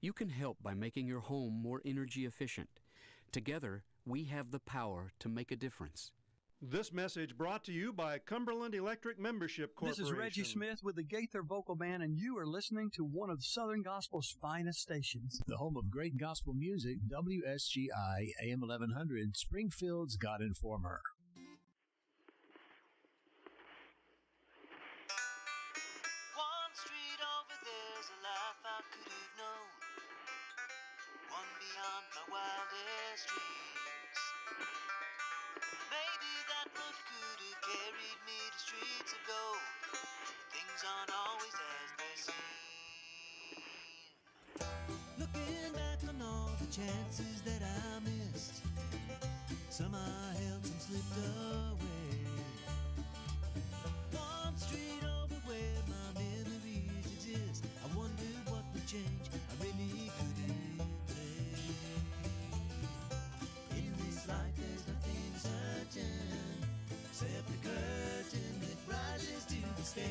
You can help by making your home more energy efficient. Together, we have the power to make a difference. This message brought to you by Cumberland Electric Membership Corporation. This is Reggie Smith with the Gaither Vocal Band, and you are listening to one of Southern Gospel's finest stations. The home of great gospel music, WSGI AM 1100, Springfield's God Informer. One street over there's a life I could have known, one beyond my wildest dreams. Maybe that road could have carried me to streets of gold. Things aren't always as they seem. Looking back on all the chances that I missed, some I held, some slipped away. One street over where my memories exist, I wondered what would change, I really couldn't say. In this life there's nothing certain, except the curtain that rises to the stage.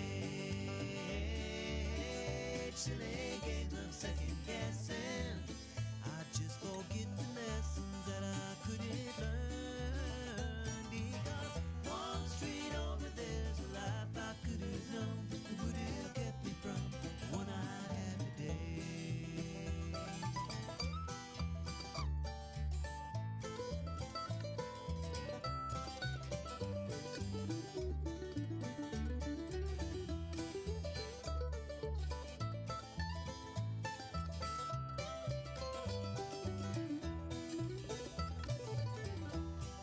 Silly games of second guessing, I just forget the lessons that I couldn't learn. Because one street over there's a life I could have known that would have kept me from the one I had today.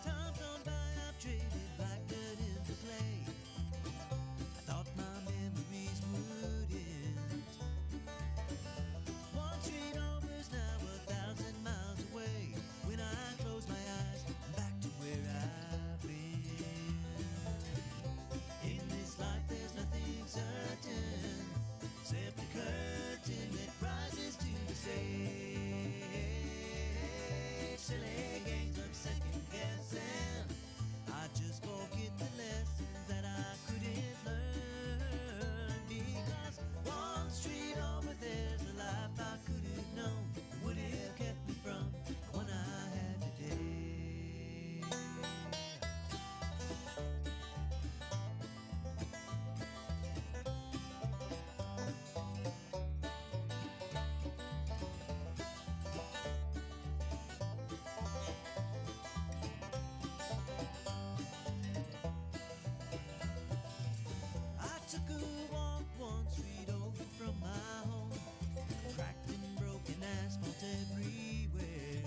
Time's gone by, I've traded blackbird into clay. I thought my memories would end. One street over's now 1,000 miles away. When I close my eyes, I'm back to where I've been. In this life there's nothing certain, except the curtain that rises to the stage. Silly games of second guessing, I just forget the lessons that I couldn't learn. Because one street over there's a life I could have known that would have kept me from the one I had today. I took a walk one street over from my home, cracked and broken asphalt everywhere.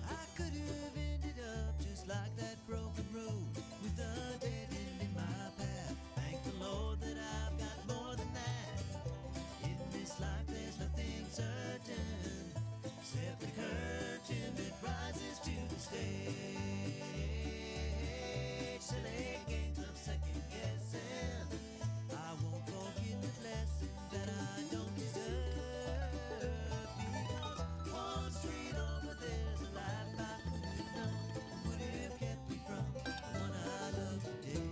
I could have ended up just like that broken road, with a dead end in my path. Thank the Lord that I've got more than that. In this life there's nothing certain, except the curtain that rises to the stage. Silly games of second guessing, I won't forget the lessons that I don't deserve. Because one street over there's a life I could have known that would have kept me from the one I love today.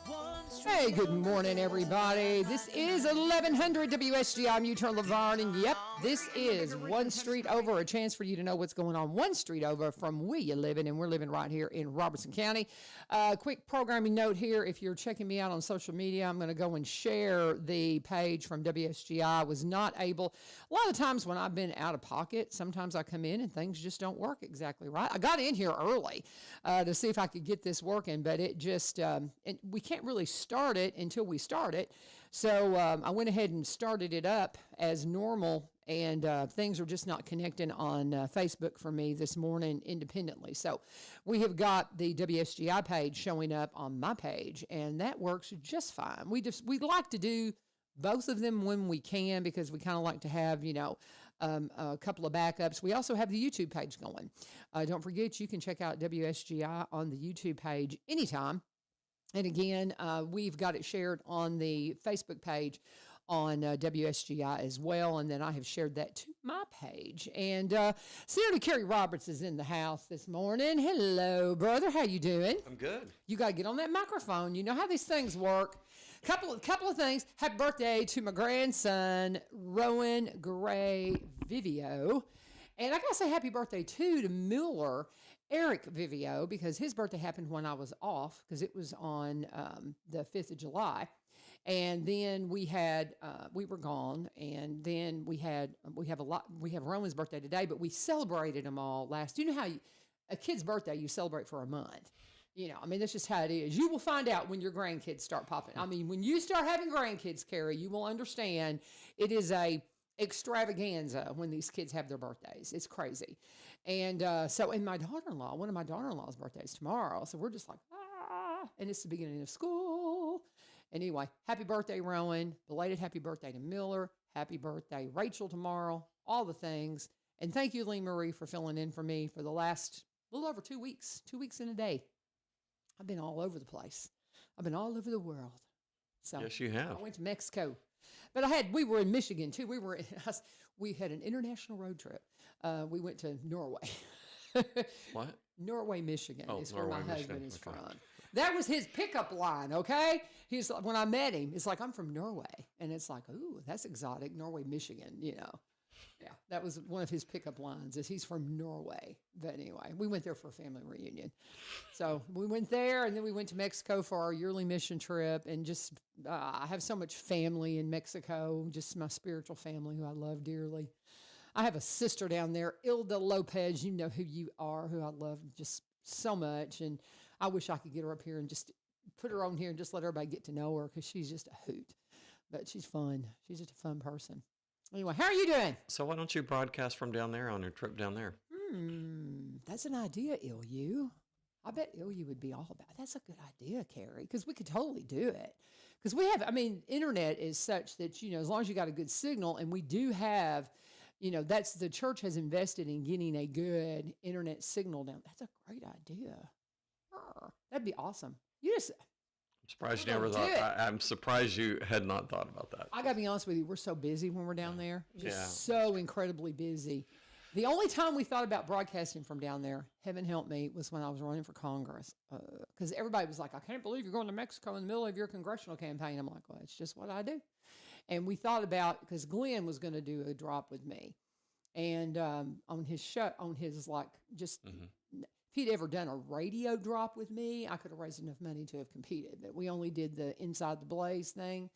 One street Hey, good morning, everybody. This is 1100 WSG. I'm U-Turn LaVern, and yep, this is one street over, a chance for you to know what's going on one street over from where you living, and we're living right here in Robertson County. Quick programming note here. If you're checking me out on social media, I'm going to go and share the page from WSGI. I was not able, a lot of times when I've been out of pocket, sometimes I come in and things just don't work exactly right. I got in here early to see if I could get this working, but it just, and we can't really start it until we start it. So I went ahead and started it up as normal, and things are just not connecting on Facebook for me this morning independently. So we have got the WSGI page showing up on my page, and that works just fine. We like to do both of them when we can, because we kind of like to have, a couple of backups. We also have the YouTube page going. Don't forget, you can check out WSGI on the YouTube page anytime. And again, we've got it shared on the Facebook page on WSGI as well. And then I have shared that to my page. And Senator Kerry Roberts is in the house this morning. Hello, brother. How you doing? I'm good. You got to get on that microphone. You know how these things work. Couple of things. Happy birthday to my grandson, Rowan Gray Vivio. And I got to say happy birthday, too, to Miller Eric Vivio, because his birthday happened when I was off, because it was on the 5th of July. And then we were gone, and then we have Rowan's birthday today, but we celebrated them all you know how a kid's birthday, you celebrate for a month. You know, I mean, that's just how it is. You will find out when your grandkids start popping. I mean, when you start having grandkids, Carrie, you will understand it is a extravaganza when these kids have their birthdays. It's crazy. And and my daughter-in-law, one of my daughter-in-law's birthdays tomorrow. So we're just like, and it's the beginning of school. Anyway, happy birthday, Rowan. Belated happy birthday to Miller. Happy birthday, Rachel, tomorrow. All the things. And thank you, Lee Marie, for filling in for me for the last little over 2 weeks. 2 weeks in a day. I've been all over the place. I've been all over the world. So yes, you have. I went to Mexico, but we were in Michigan too. We had an international road trip. We went to Norway. What? Norway, Michigan is Norway, where my Michigan. husband is Okay. from. That was his pickup line. Okay, he's like, when I met him, it's like, I'm from Norway, and it's like, ooh, that's exotic. Norway, Michigan. You know. Yeah, that was one of his pickup lines, is he's from Norway. But anyway, we went there for a family reunion. So we went there, and then we went to Mexico for our yearly mission trip. And just, I have so much family in Mexico, just my spiritual family who I love dearly. I have a sister down there, Ilda Lopez. You know who you are, who I love just so much. And I wish I could get her up here and just put her on here and just let everybody get to know her, because she's just a hoot. But she's fun. She's just a fun person. Anyway, how are you doing? So why don't you broadcast from down there on your trip down there? That's an idea, Ilyu. I bet Ilyu would be all about it. That's a good idea, Carrie, because we could totally do it. Because internet is such that, as long as you got a good signal, and we do have, the church has invested in getting a good internet signal down. That's a great idea. That'd be awesome. I'm surprised you never thought. I'm surprised you had not thought about that. I gotta be honest with you, we're so busy when we're down there. Just so incredibly busy. The only time we thought about broadcasting from down there, heaven help me, was when I was running for Congress. Because everybody was like, I can't believe you're going to Mexico in the middle of your congressional campaign. I'm like, well, it's just what I do. And we thought about, because Glenn was going to do a drop with me. And on his show, if he'd ever done a radio drop with me, I could have raised enough money to have competed. But we only did the Inside the Blaze thing.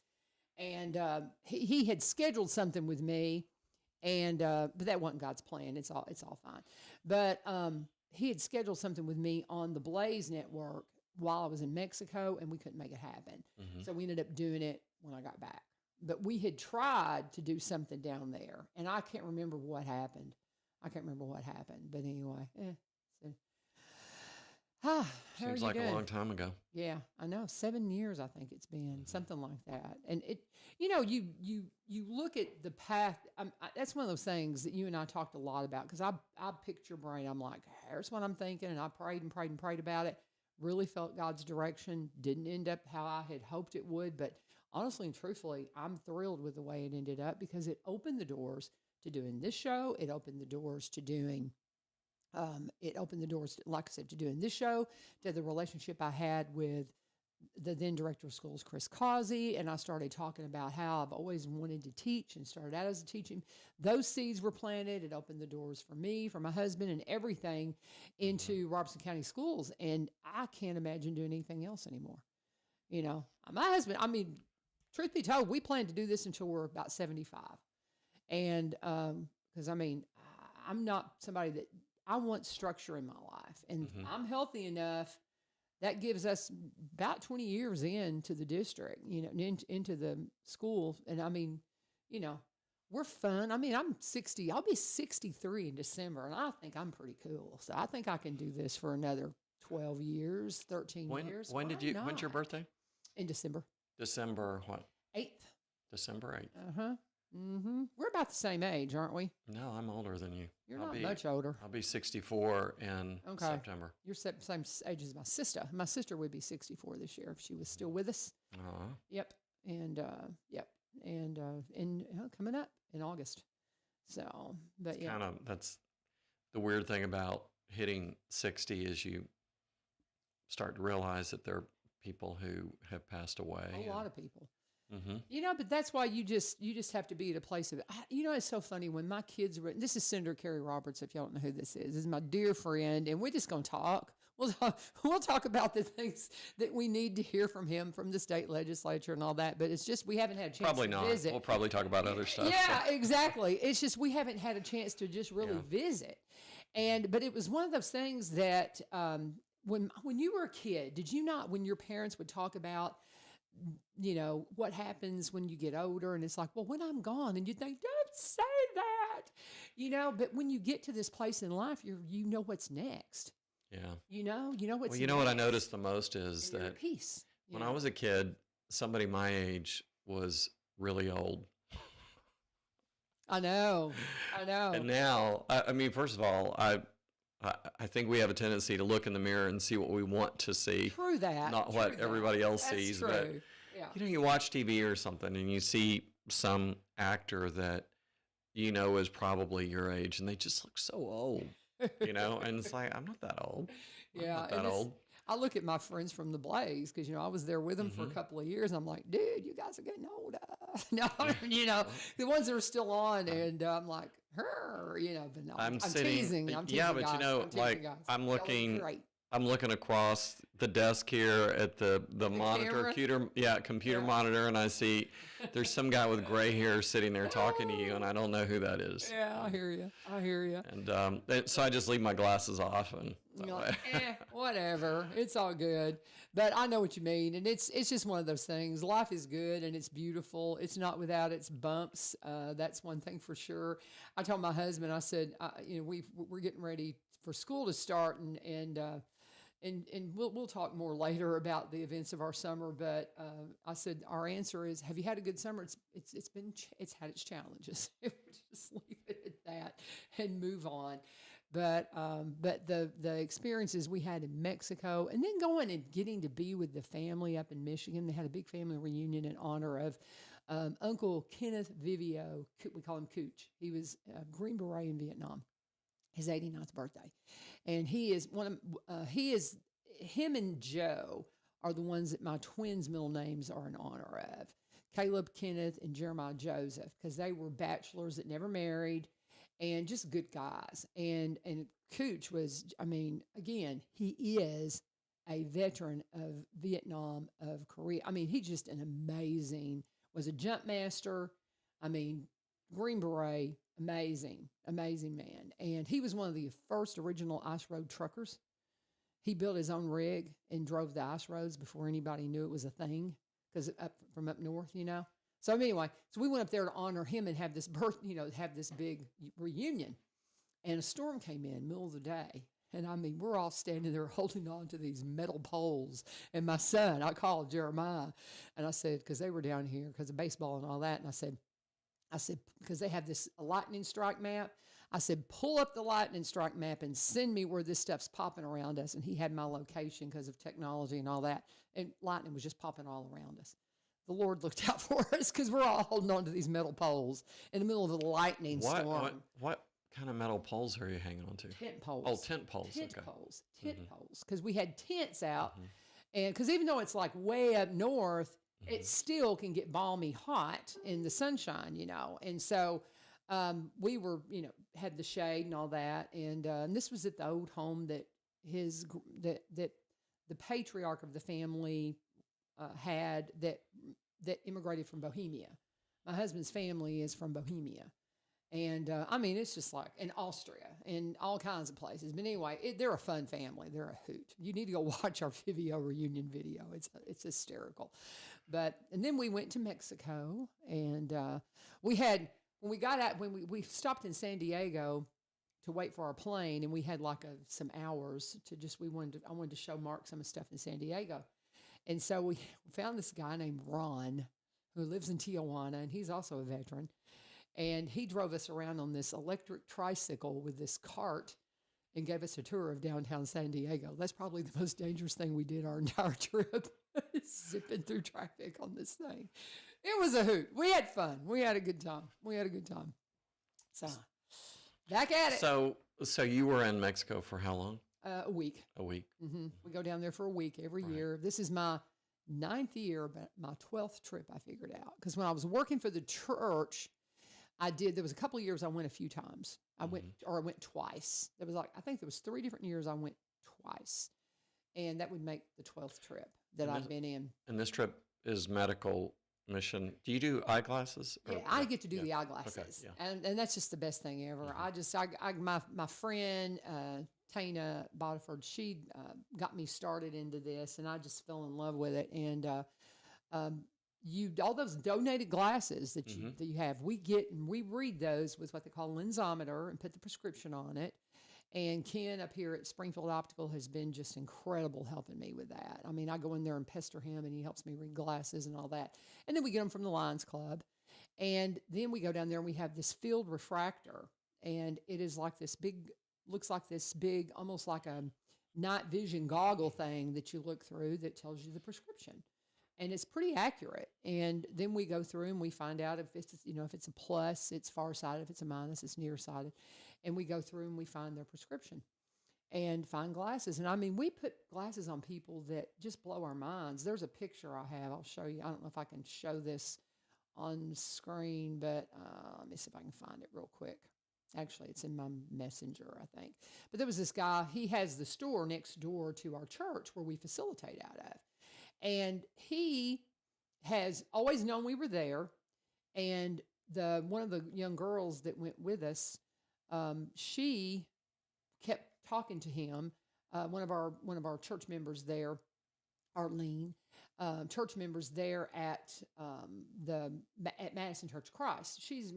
And he had scheduled something with me, and but that wasn't God's plan. It's all fine. But he had scheduled something with me on the Blaze network while I was in Mexico, and we couldn't make it happen. Mm-hmm. So we ended up doing it when I got back. But we had tried to do something down there, and I can't remember what happened. But anyway, Seems like a long time ago. Yeah, I know. 7 years, I think it's been, something like that. And you look at the path. That's one of those things that you and I talked a lot about, because I picked your brain. I'm like, here's what I'm thinking, and I prayed and prayed and prayed about it. Really felt God's direction. Didn't end up how I had hoped it would, but honestly and truthfully, I'm thrilled with the way it ended up, because it opened the doors to doing this show. It opened the doors to doing. Like I said, to doing this show, to the relationship I had with the then director of schools, Chris Causey, and I started talking about how I've always wanted to teach and started out as a teaching. Those seeds were planted. It opened the doors for me, for my husband, and everything into Robertson County Schools, and I can't imagine doing anything else anymore. My husband, truth be told, we plan to do this until we're about 75. And because, I'm not somebody that, I want structure in my life, and I'm healthy enough. That gives us about 20 years into the district, into the school. And we're fun. I'm 60. I'll be 63 in December, and I think I'm pretty cool. So I think I can do this for another 12 years, 13 years. When's your birthday? In December. December what? 8th. December 8th. Uh-huh. Mm-hmm. We're about the same age, aren't we? No, I'm older than you. You're not much older. I'll be 64 in September. You're same age as my sister. My sister would be 64 this year if she was still with us. Yep. And coming up in August. So, but that's the weird thing about hitting 60 is you start to realize that there are people who have passed away. A lot of people. Mm-hmm. You know, but that's why you just have to be at a place of, you know, it's so funny when my kids were, this is Senator Kerry Roberts, if y'all don't know who this is my dear friend, and we're just going to talk. We'll talk about the things that we need to hear from him from the state legislature and all that, but it's just we haven't had a chance Probably to not. visit. We'll probably talk about other stuff. Yeah, exactly. It's just we haven't had a chance to just really visit. But it was one of those things that when you were a kid, did you not, when your parents would talk about, you know, what happens when you get older, and it's like, well, when I'm gone, and you think, don't say that, you know, but when you get to this place in life, you know what's next. Yeah. You know what's Well, you know what I noticed the most is and you're that at peace. when I was a kid, somebody my age was really old. I know. And now, I mean, first of all, I think we have a tendency to look in the mirror and see what we want to see. True that. Not what everybody else That's sees. true. But, Yeah. you know, you watch TV or something and you see some actor that you know is probably your age and they just look so old, you know? And it's like, I'm not that old. I'm not that old. I look at my friends from the Blaze because, you know, I was there with them for a couple of years. And I'm like, dude, you guys are getting older. No, you know, the ones that are still on. And I'm like, you know, but no, I'm teasing. I'm teasing yeah, but guys. you know, like I'm looking across the desk here at the computer monitor, and I see there's some guy with gray hair sitting there talking to you, and I don't know who that is. Yeah, I hear you. And so I just leave my glasses off, and like, whatever, it's all good. But I know what you mean, and it's just one of those things. Life is good and it's beautiful. It's not without its bumps. That's one thing for sure. I told my husband, I said, you know, we're getting ready for school to start, and we'll talk more later about the events of our summer. But I said our answer is, have you had a good summer? It's had its challenges. We'll just leave it at that and move on. But the experiences we had in Mexico, and then going and getting to be with the family up in Michigan, they had a big family reunion in honor of Uncle Kenneth Vivio. We call him Cooch. He was a Green Beret in Vietnam. His 89th birthday, and him and Joe are the ones that my twins' middle names are in honor of. Caleb, Kenneth, and Jeremiah Joseph, because they were bachelors that never married, and just good guys. And Cooch was, I mean, again, he is a veteran of Vietnam, of Korea. I mean, he's just was a jump master. I mean, Green Beret, amazing man. And he was one of the first original ice road truckers. He built his own rig and drove the ice roads before anybody knew it was a thing, because from up north, you know. So anyway, so we went up there to honor him and have this big reunion. And a storm came in middle of the day. And I mean, we're all standing there holding on to these metal poles. And my son, I called Jeremiah, and I said, because they were down here because of baseball and all that. And I said, because they have this lightning strike map. I said, pull up the lightning strike map and send me where this stuff's popping around us. And he had my location because of technology and all that. And lightning was just popping all around us. The Lord looked out for us because we're all holding on to these metal poles in the middle of a lightning storm. What kind of metal poles are you hanging on to? Tent poles. Oh, tent poles. Tent poles. Because we had tents out. And because even though it's like way up north, it still can get balmy hot in the sunshine, you know. And so we were, you know, had the shade and all that. And this was at the old home that that the patriarch of the family had that immigrated from Bohemia. My husband's family is from Bohemia. And I mean, it's just like in Austria and all kinds of places. But anyway, they're a fun family. They're a hoot. You need to go watch our Vivio reunion video. It's hysterical. And then we went to Mexico, and when we stopped in San Diego to wait for our plane, and we had like some hours to I wanted to show Mark some of the stuff in San Diego. And so we found this guy named Ron who lives in Tijuana, and he's also a veteran. And he drove us around on this electric tricycle with this cart and gave us a tour of downtown San Diego. That's probably the most dangerous thing we did our entire trip, zipping through traffic on this thing. It was a hoot. We had fun. We had a good time. So, back at it. So you were in Mexico for how long? A week. A week. Mm-hmm. We go down there for a week every year. This is my 9th year, but my 12th trip I figured out. Because when I was working for the church, there was a couple of years I went a few times. I went twice. There was I think there was 3 different years I went twice. And that would make the 12th trip that I've been in. And this trip is medical mission. Do you do eyeglasses? Yeah, I get to do the eyeglasses. Okay, and that's just the best thing ever. My friend, Tana Bodiford, she got me started into this, and I just fell in love with it. And all those donated glasses that you have, we get and we read those with what they call a lensometer and put the prescription on it. And Ken up here at Springfield Optical has been just incredible helping me with that. I mean, I go in there and pester him, and he helps me read glasses and all that. And then we get them from the Lions Club. And then we go down there and we have this field refractor. And it is like this big, looks like this big, almost like a night vision goggle thing that you look through that tells you the prescription. And it's pretty accurate. And then we go through and we find out if it's a plus, it's farsighted. If it's a minus, it's nearsighted. And we go through and we find their prescription and find glasses. And I mean, we put glasses on people that just blow our minds. There's a picture I have. I'll show you. I don't know if I can show this on screen, but let me see if I can find it real quick. Actually, it's in my messenger, I think. But there was this guy. He has the store next door to our church where we facilitate out of. And he has always known we were there. And one of the young girls that went with us, she kept talking to him. One of our church members there, Arlene, church members there at Madison Church of Christ. She's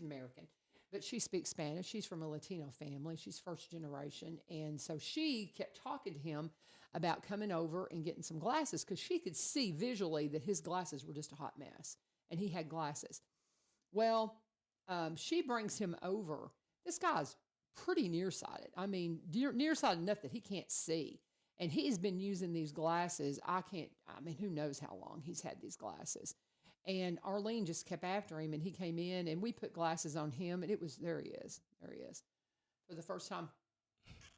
American, but she speaks Spanish. She's from a Latino family. She's first generation, and so she kept talking to him about coming over and getting some glasses because she could see visually that his glasses were just a hot mess, and he had glasses. Well, she brings him over. This guy's pretty nearsighted. I mean, nearsighted enough that he can't see. And he's been using these glasses. Who knows how long he's had these glasses. And Arlene just kept after him, and he came in, and we put glasses on him, and there he is. For the first time.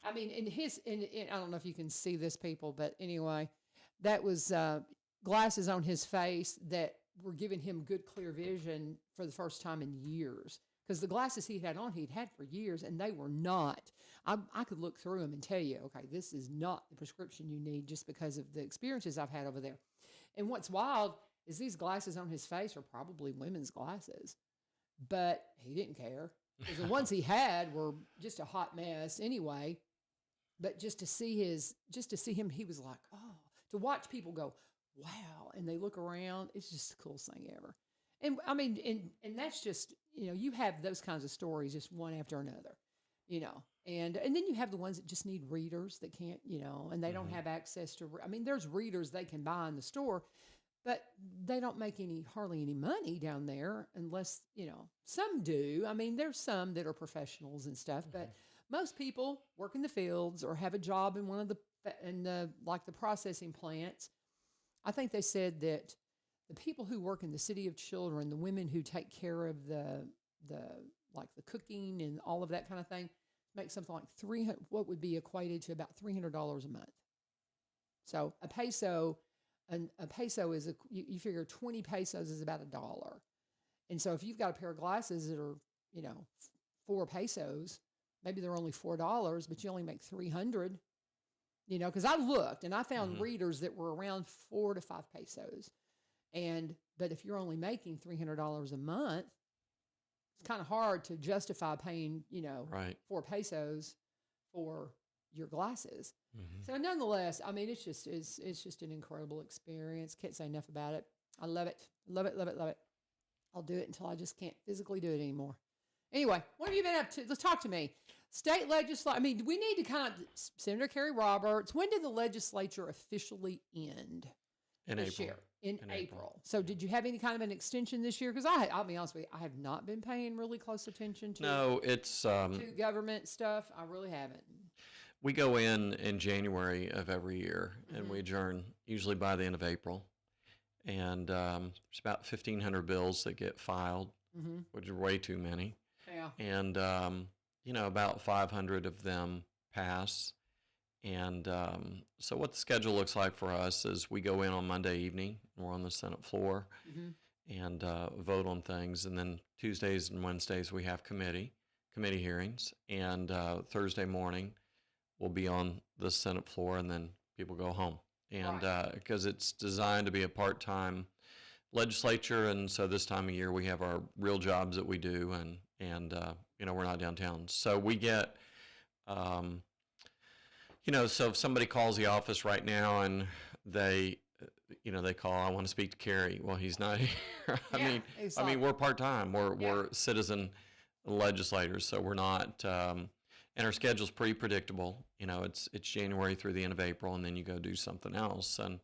I mean, I don't know if you can see this, people, but anyway, that was glasses on his face that were giving him good, clear vision for the first time in years. Because the glasses he'd had for years, and they were not. I could look through them and tell you, okay, this is not the prescription you need just because of the experiences I've had over there. And what's wild is these glasses on his face are probably women's glasses. But he didn't care. Because the ones he had were just a hot mess anyway. But just to see him, he was like, oh, to watch people go, wow, and they look around, it's just the coolest thing ever. And I mean, and that's just, you have those kinds of stories just one after another, and then you have the ones that just need readers that can't, and they don't have access to, there's readers they can buy in the store, but they don't make hardly any money down there unless, some do. I mean, there's some that are professionals and stuff, but most people work in the fields or have a job in one of the processing plants. I think they said that the people who work in the City of Children, the women who take care of the cooking and all of that kind of thing, make something like what would be equated to about $300 a month. So a peso is you figure 20 pesos is about $1. And so if you've got a pair of glasses that are, 4 pesos, maybe they're only $4, but you only make 300. Because I looked and I found readers that were around 4 to 5 pesos. But if you're only making $300 a month, it's kind of hard to justify paying, 4 pesos for your glasses. So nonetheless, it's just an incredible experience. Can't say enough about it. I love it. Love it, love it, love it. I'll do it until I just can't physically do it anymore. Anyway, what have you been up to? Let's talk to me. State legislature. We need to Senator Kerry Roberts, when did the legislature officially end? In April. In April. So did you have any kind of an extension this year? Because I'll be honest with you, I have not been paying really close attention to government stuff. I really haven't. We go in January of every year, and we adjourn usually by the end of April. And there's about 1,500 bills that get filed, which are way too many. Yeah. And, about 500 of them pass. And so what the schedule looks like for us is we go in on Monday evening. We're on the Senate floor and vote on things. And then Tuesdays and Wednesdays we have committee hearings. And Thursday morning we'll be on the Senate floor, and then people go home. And because it's designed to be a part-time legislature, and so this time of year we have our real jobs that we do, and we're not downtown. So we get so if somebody calls the office right now and they call, I want to speak to Kerry. Well, he's not here. I mean, we're part-time. We're citizen legislators, so we're not, and our schedule's pretty predictable. It's January through the end of April, and then you go do something else. And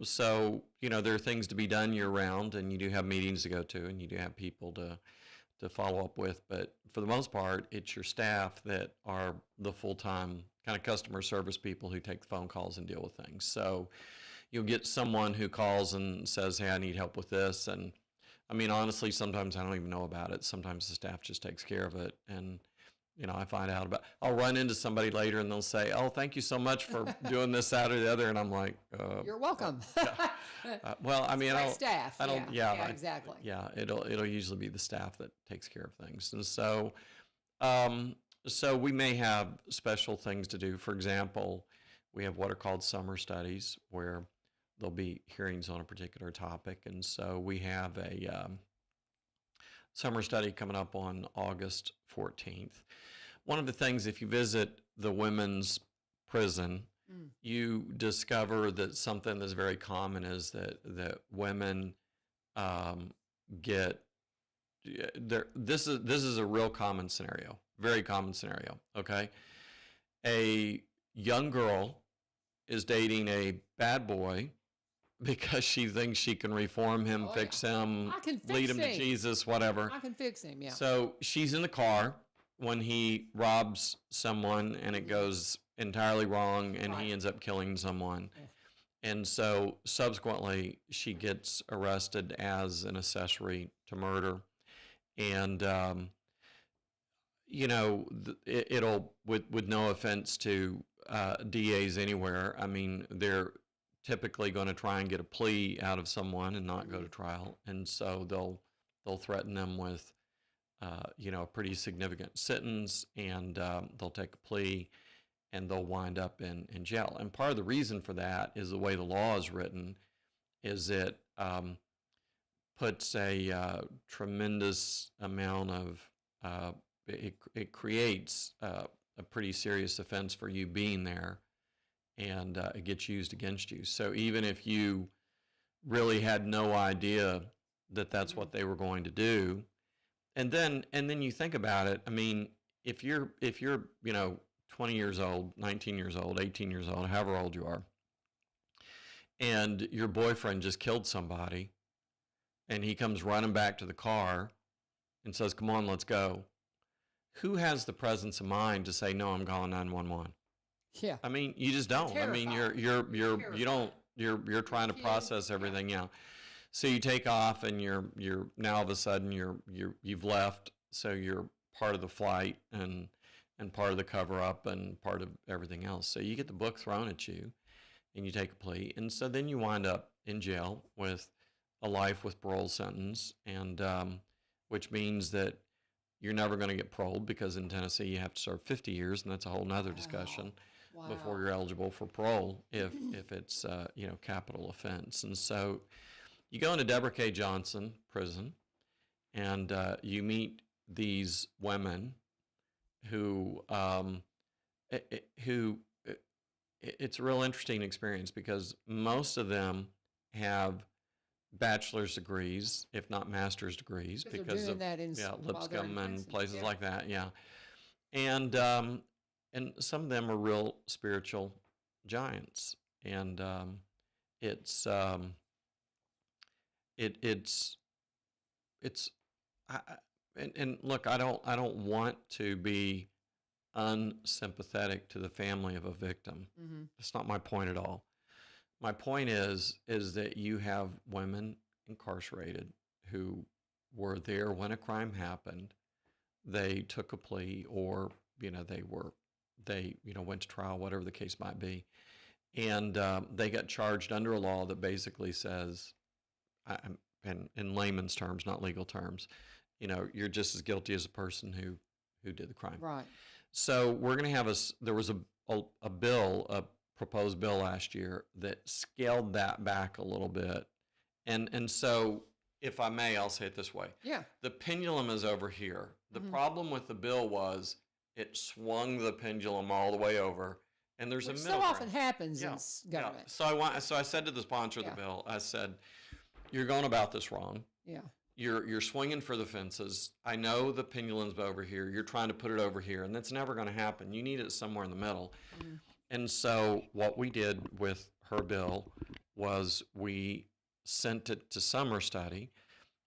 so, there are things to be done year-round, and you do have meetings to go to, and you do have people to follow up with. But for the most part, it's your staff that are the full-time kind of customer service people who take the phone calls and deal with things. So you'll get someone who calls and says, hey, I need help with this. And I mean, honestly, sometimes I don't even know about it. Sometimes the staff just takes care of it. And, I find out I'll run into somebody later and they'll say, oh, thank you so much for doing this, that, or the other. And I'm like, you're welcome. Well, I mean, staff. Exactly. Yeah. It'll usually be the staff that takes care of things. And so, so we may have special things to do. For example, we have what are called summer studies, where there'll be hearings on a particular topic. And so we have a summer study coming up on August 14th. One of the things, if you visit the women's prison, you discover that something that's very common is that women get this is a real common scenario, very common scenario. Okay, a young girl is dating a bad boy because she thinks she can reform him, fix him, lead him to Jesus, whatever. I can fix him, yeah. So she's in the car when he robs someone, and it goes entirely wrong, and he ends up killing someone. And so subsequently, she gets arrested as an accessory to murder. And, it'll, with no offense to DAs anywhere, I mean, they're typically going to try and get a plea out of someone and not go to trial. And so they'll threaten them with, a pretty significant sentence, and they'll take a plea, and they'll wind up in jail. And part of the reason for that is the way the law is written, is it puts a tremendous amount of, it creates a pretty serious offense for you being there, and it gets used against you. So even if you really had no idea that that's what they were going to do, and then you think about it, I mean, if you're 20 years old, 19 years old, 18 years old, however old you are, and your boyfriend just killed somebody, and he comes running back to the car and says, come on, let's go. Who has the presence of mind to say, no, I'm calling 911? Yeah. I mean, you just don't. I mean, you're trying to process everything. Yeah. So you take off, and you're now all of a sudden you've left. So you're part of the flight and part of the cover up and part of everything else. So you get the book thrown at you, and you take a plea. And so then you wind up in jail with a life with parole sentence, and which means that you're never going to get paroled, because in Tennessee you have to serve 50 years, and that's a whole nother discussion before you're eligible for parole if it's capital offense. And so you go into Deborah K. Johnson prison, and you meet these women who it's a real interesting experience, because most of them have bachelor's degrees, if not master's degrees, because of Lipscomb and places like that. Yeah. And some of them are real spiritual giants. And it's look, I don't want to be unsympathetic to the family of a victim. Mm-hmm. That's not my point at all. My point is that you have women incarcerated who were there when a crime happened. They took a plea, or they they went to trial, whatever the case might be, and they got charged under a law that basically says, and in layman's terms, not legal terms, you're just as guilty as the person who did the crime. Right. So we're going to have there was a bill, a proposed bill last year that scaled that back a little bit. And so, if I may, I'll say it this way. Yeah. The pendulum is over here. The problem with the bill was it swung the pendulum all the way over, and there's a middle so ground. often happens in government. Yeah. So I said to the sponsor of the bill, I said, "You're going about this wrong. Yeah. You're swinging for the fences. I know the pendulum's over here. You're trying to put it over here, and that's never going to happen. You need it somewhere in the middle." And so what we did with her bill was we sent it to summer study.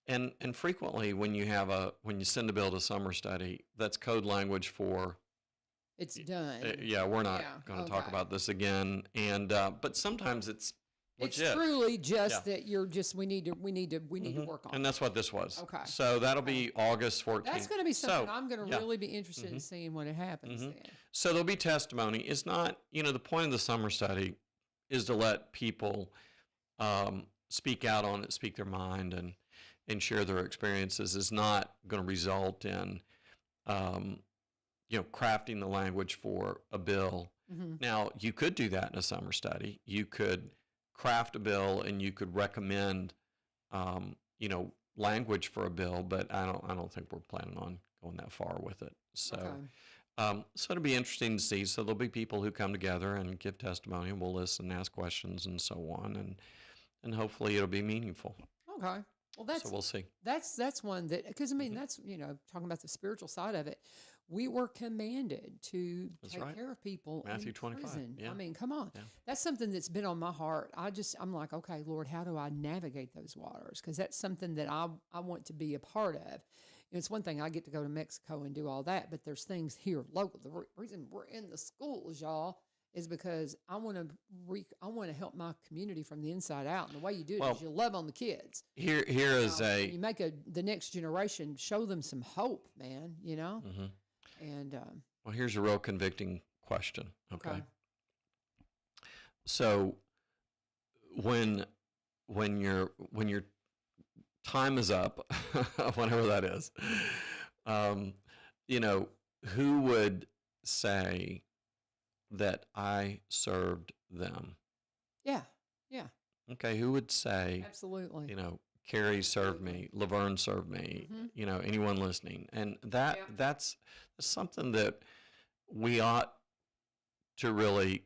And frequently when you send a bill to summer study, that's code language for it's done. We're not going to talk about this again. And but sometimes it's legit. It's truly just that we need to work on. And that's what this was. Okay. So that'll be August 14th. That's going to be something I'm going to really be interested in seeing when it happens then. So there'll be testimony. It's not, the point of the summer study is to let people speak out on it, speak their mind, and share their experiences. Is not going to result in, crafting the language for a bill. Now, you could do that in a summer study. You could craft a bill and you could recommend, language for a bill, but I don't think we're planning on going that far with it. So, so it'll be interesting to see. So there'll be people who come together and give testimony, and we'll listen, ask questions, and so on, and hopefully it'll be meaningful. Okay. Well, so we'll see. That's one that, because that's talking about the spiritual side of it. We were commanded to take care of people Matthew in 25. prison. Yeah. I mean, come on. Yeah. That's something that's been on my heart. I'm like, okay, Lord, how do I navigate those waters? Because that's something that I want to be a part of. It's one thing I get to go to Mexico and do all that, but there's things here local. The reason we're in the schools, y'all, is because I want to help my community from the inside out. And the way you do it is you love on the kids. Here is you make the next generation, show them some hope, man. And well, here's a real convicting question. Okay. So when your time is up, whenever that is, who would say that I served them? Yeah. Okay, who would say? Absolutely. Kerry served me, LaVern served me. Anyone listening, and that's something that we ought to really,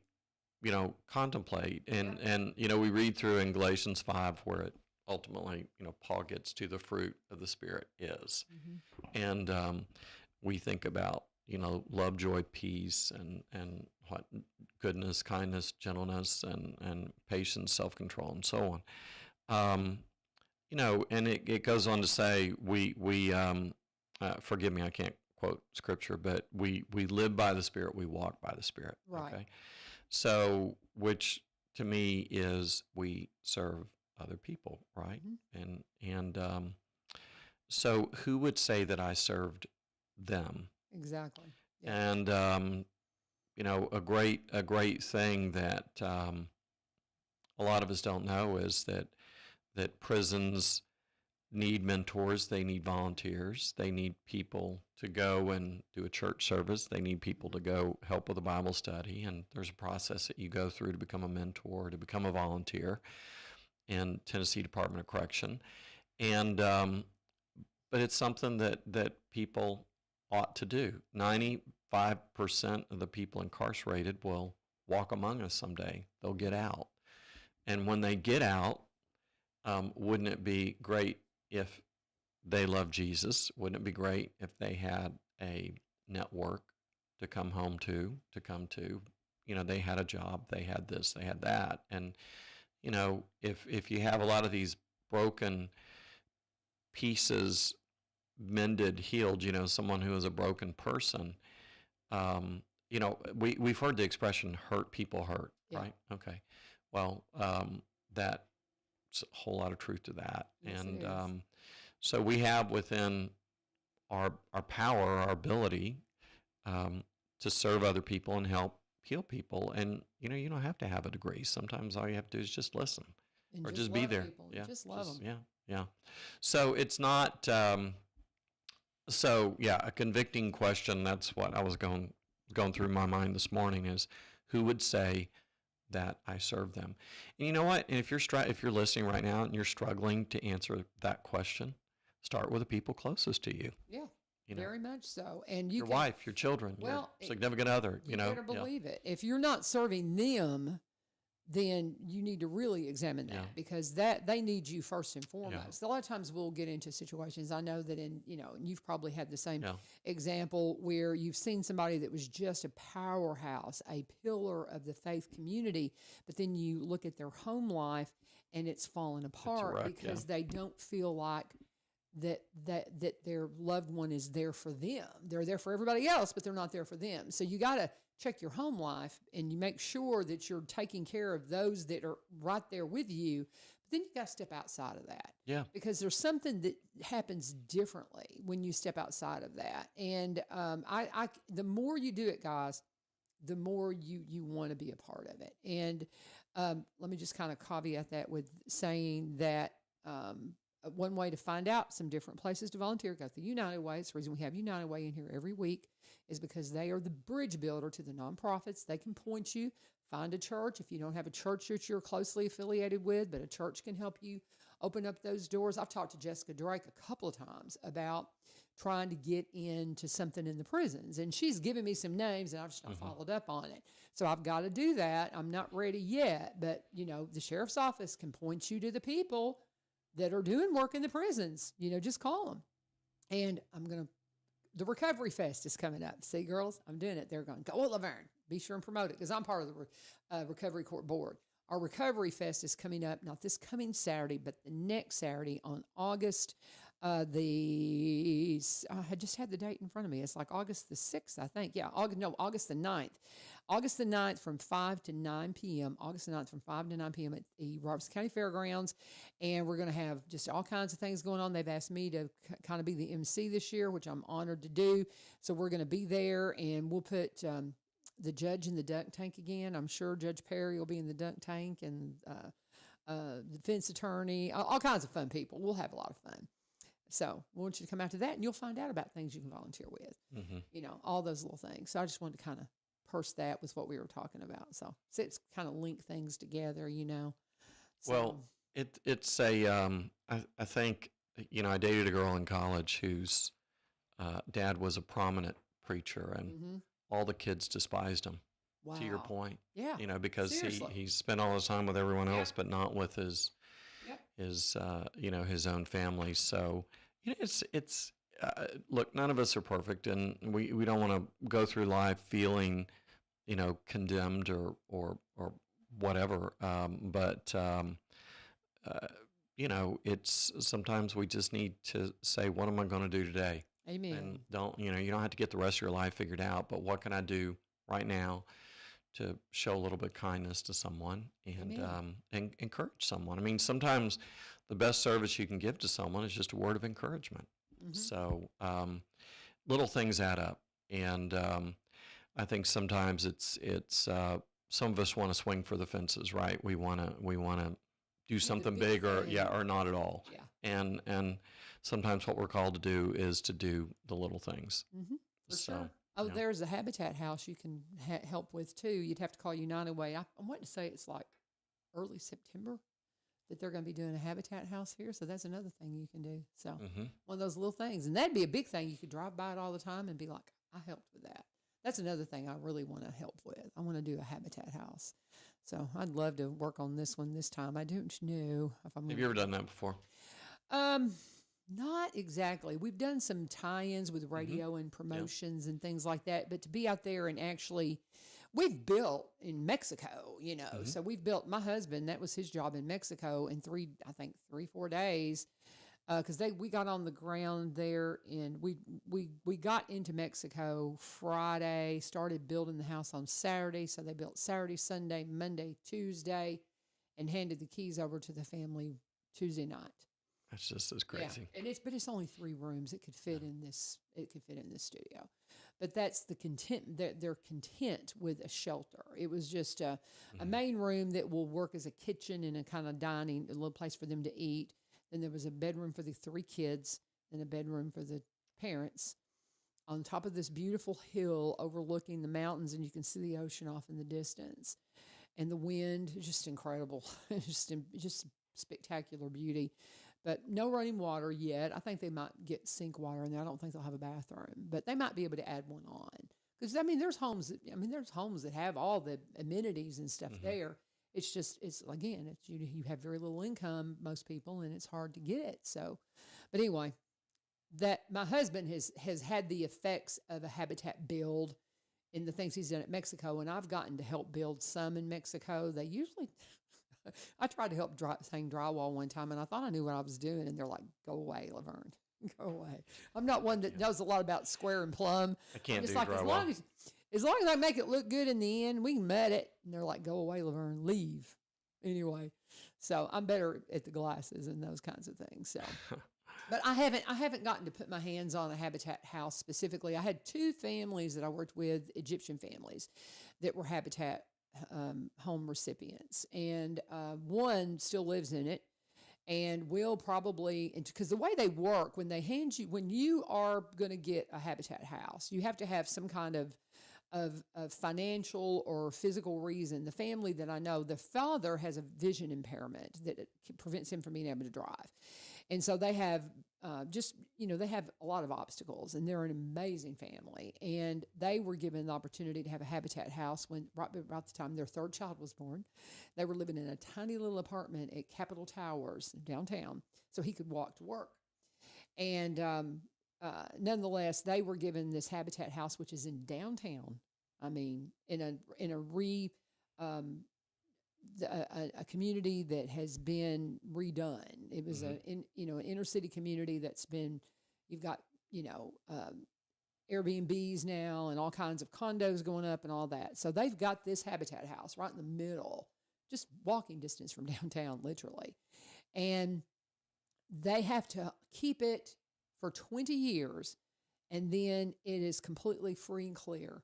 contemplate. And we read through in Galatians 5 where it ultimately, Paul gets to the fruit of the Spirit is, and we think about love, joy, peace, and what goodness, kindness, gentleness, and patience, self-control, and so on. And it goes on to say we forgive me, I can't quote scripture, but we live by the Spirit, we walk by the Spirit. Right. Okay? So, which to me is we serve other people, right? And so who would say that I served them? Exactly. Yeah. And a great thing that a lot of us don't know is that prisons need mentors, they need volunteers, they need people to go and do a church service, they need people to go help with a Bible study, and there's a process that you go through to become a mentor, to become a volunteer in Tennessee Department of Correction. And but it's something that people ought to do. 95% of the people incarcerated will walk among us someday. They'll get out. And when they get out, wouldn't it be great if they love Jesus? Wouldn't it be great if they had a network to come home to come to? They had a job, they had this, they had that. And, if you have a lot of these broken pieces mended, healed, someone who is a broken person, we've heard the expression hurt people hurt, right? Okay. Well, that's a whole lot of truth to that. Yes, and so we have within our power, our ability, to serve other people and help heal people. And, you don't have to have a degree. Sometimes all you have to do is just listen And or just be there. People. Yeah. Just love them. Yeah. Yeah. So it's not, a convicting question. That's what I was going through my mind this morning is who would say that I serve them? And you know what? And if you're listening right now and you're struggling to answer that question, start with the people closest to you. Yeah. Very much so. And your wife, your children, your significant other, you better believe it. If you're not serving them, then you need to really examine that because they need you first and foremost. A lot of times we'll get into situations. I know that and you've probably had the same example where you've seen somebody that was just a powerhouse, a pillar of the faith community, but then you look at their home life and it's fallen apart because they don't feel like that their loved one is there for them. They're there for everybody else, but they're not there for them. So you got to check your home life and you make sure that you're taking care of those that are right there with you. But then you got to step outside of that. Yeah. Because there's something that happens differently when you step outside of that. And the more you do it, guys, the more you want to be a part of it. And let me just kind of caveat that with saying that one way to find out some different places to volunteer, go through United Way. It's the reason we have United Way in here every week is because they are the bridge builder to the nonprofits. They can point you, find a church. If you don't have a church that you're closely affiliated with, but a church can help you open up those doors. I've talked to Jessica Drake a couple of times about trying to get into something in the prisons, and she's given me some names, and I've just not followed up on it. So I've got to do that. I'm not ready yet, but, the sheriff's office can point you to the people that are doing work in the prisons, just call them. And the Recovery Fest is coming up. See, girls, I'm doing it. They're going, go, LaVern, be sure and promote it because I'm part of the Recovery Court Board. Our Recovery Fest is coming up, not this coming Saturday, but the next Saturday on August I just had the date in front of me. It's like August the 6th, I think. Yeah, August the 9th. August the 9th from 5 to 9 p.m. August the 9th from 5 to 9 p.m. at the Robertson County Fairgrounds. And we're going to have just all kinds of things going on. They've asked me to kind of be the MC this year, which I'm honored to do. So we're going to be there, and we'll put the judge in the dunk tank again. I'm sure Judge Perry will be in the dunk tank, and the defense attorney, all kinds of fun people. We'll have a lot of fun. So we want you to come out to that, and you'll find out about things you can volunteer with, all those little things. So I just wanted to kind of purse that with what we were talking about. So it's kind of link things together, So, well, it's I think, I dated a girl in college whose dad was a prominent preacher, and all the kids despised him. Wow. To your point. Yeah. Because he spent all his time with everyone else, but not with his his own family. So, it's look, none of us are perfect, and we don't want to go through life feeling, condemned or whatever. But it's sometimes we just need to say, what am I going to do today? Amen. And you don't have to get the rest of your life figured out, but what can I do right now to show a little bit of kindness to someone and encourage someone? I mean, sometimes the best service you can give to someone is just a word of encouragement. So little things add up. And I think sometimes it's some of us want to swing for the fences, right? We want to do something big or not at all. Yeah. And sometimes what we're called to do is to do the little things. For sure. Oh, there's a Habitat House you can help with too. You'd have to call United Way. I'm wanting to say it's like early September that they're going to be doing a Habitat House here. So that's another thing you can do. So one of those little things. And that'd be a big thing. You could drive by it all the time and be like, I helped with that. That's another thing I really want to help with. I want to do a Habitat House. So I'd love to work on this one this time. I don't know if I'm. Have you ever done that before? Not exactly. We've done some tie-ins with radio and promotions and things like that. But to be out there and actually, we've built in Mexico, So we've built, my husband, that was his job in Mexico in 3-4 days. Because we got on the ground there, and we got into Mexico Friday, started building the house on Saturday. So they built Saturday, Sunday, Monday, Tuesday, and handed the keys over to the family Tuesday night. That's just as crazy. Yeah. And it's only 3 rooms. It could fit in this. It could fit in this studio, but that's the content. They're content with a shelter. It was just a main room that will work as a kitchen and a kind of dining, a little place for them to eat. Then there was a bedroom for the 3 kids, and a bedroom for the parents. On top of this beautiful hill overlooking the mountains, and you can see the ocean off in the distance, and the wind, just incredible, just spectacular beauty. But no running water yet. I think they might get sink water in there. I don't think they'll have a bathroom, but they might be able to add one on. Because there's homes that have all the amenities and stuff there. It's you have very little income, most people, and it's hard to get it. So, but anyway, that my husband has had the effects of a habitat build in the things he's done at Mexico, and I've gotten to help build some in Mexico. They usually. I tried to help hang drywall one time, and I thought I knew what I was doing, and they're like, "Go away, LaVern, go away." I'm not one that knows a lot about square and plumb. I can't do like, drywall. As long as I make it look good in the end, we can mud it. And they're like, "Go away, LaVern, leave." Anyway, so I'm better at the glasses and those kinds of things. So, but I haven't gotten to put my hands on a habitat house specifically. I had 2 families that I worked with, Egyptian families, that were habitat home recipients, and one still lives in it, and will probably, because the way they work, when you are going to get a habitat house, you have to have some kind of financial or physical reason. The family that I know, the father has a vision impairment that prevents him from being able to drive, and so they have they have a lot of obstacles, and they're an amazing family. And they were given the opportunity to have a habitat house right about the time their 3rd child was born. They were living in a tiny little apartment at Capitol Towers downtown, so he could walk to work. And nonetheless, they were given this habitat house, which is in downtown. I mean, in a community that has been redone. It was an inner city community that's been, you've got, Airbnbs now and all kinds of condos going up and all that. So they've got this habitat house right in the middle, just walking distance from downtown, literally. And they have to keep it for 20 years, and then it is completely free and clear.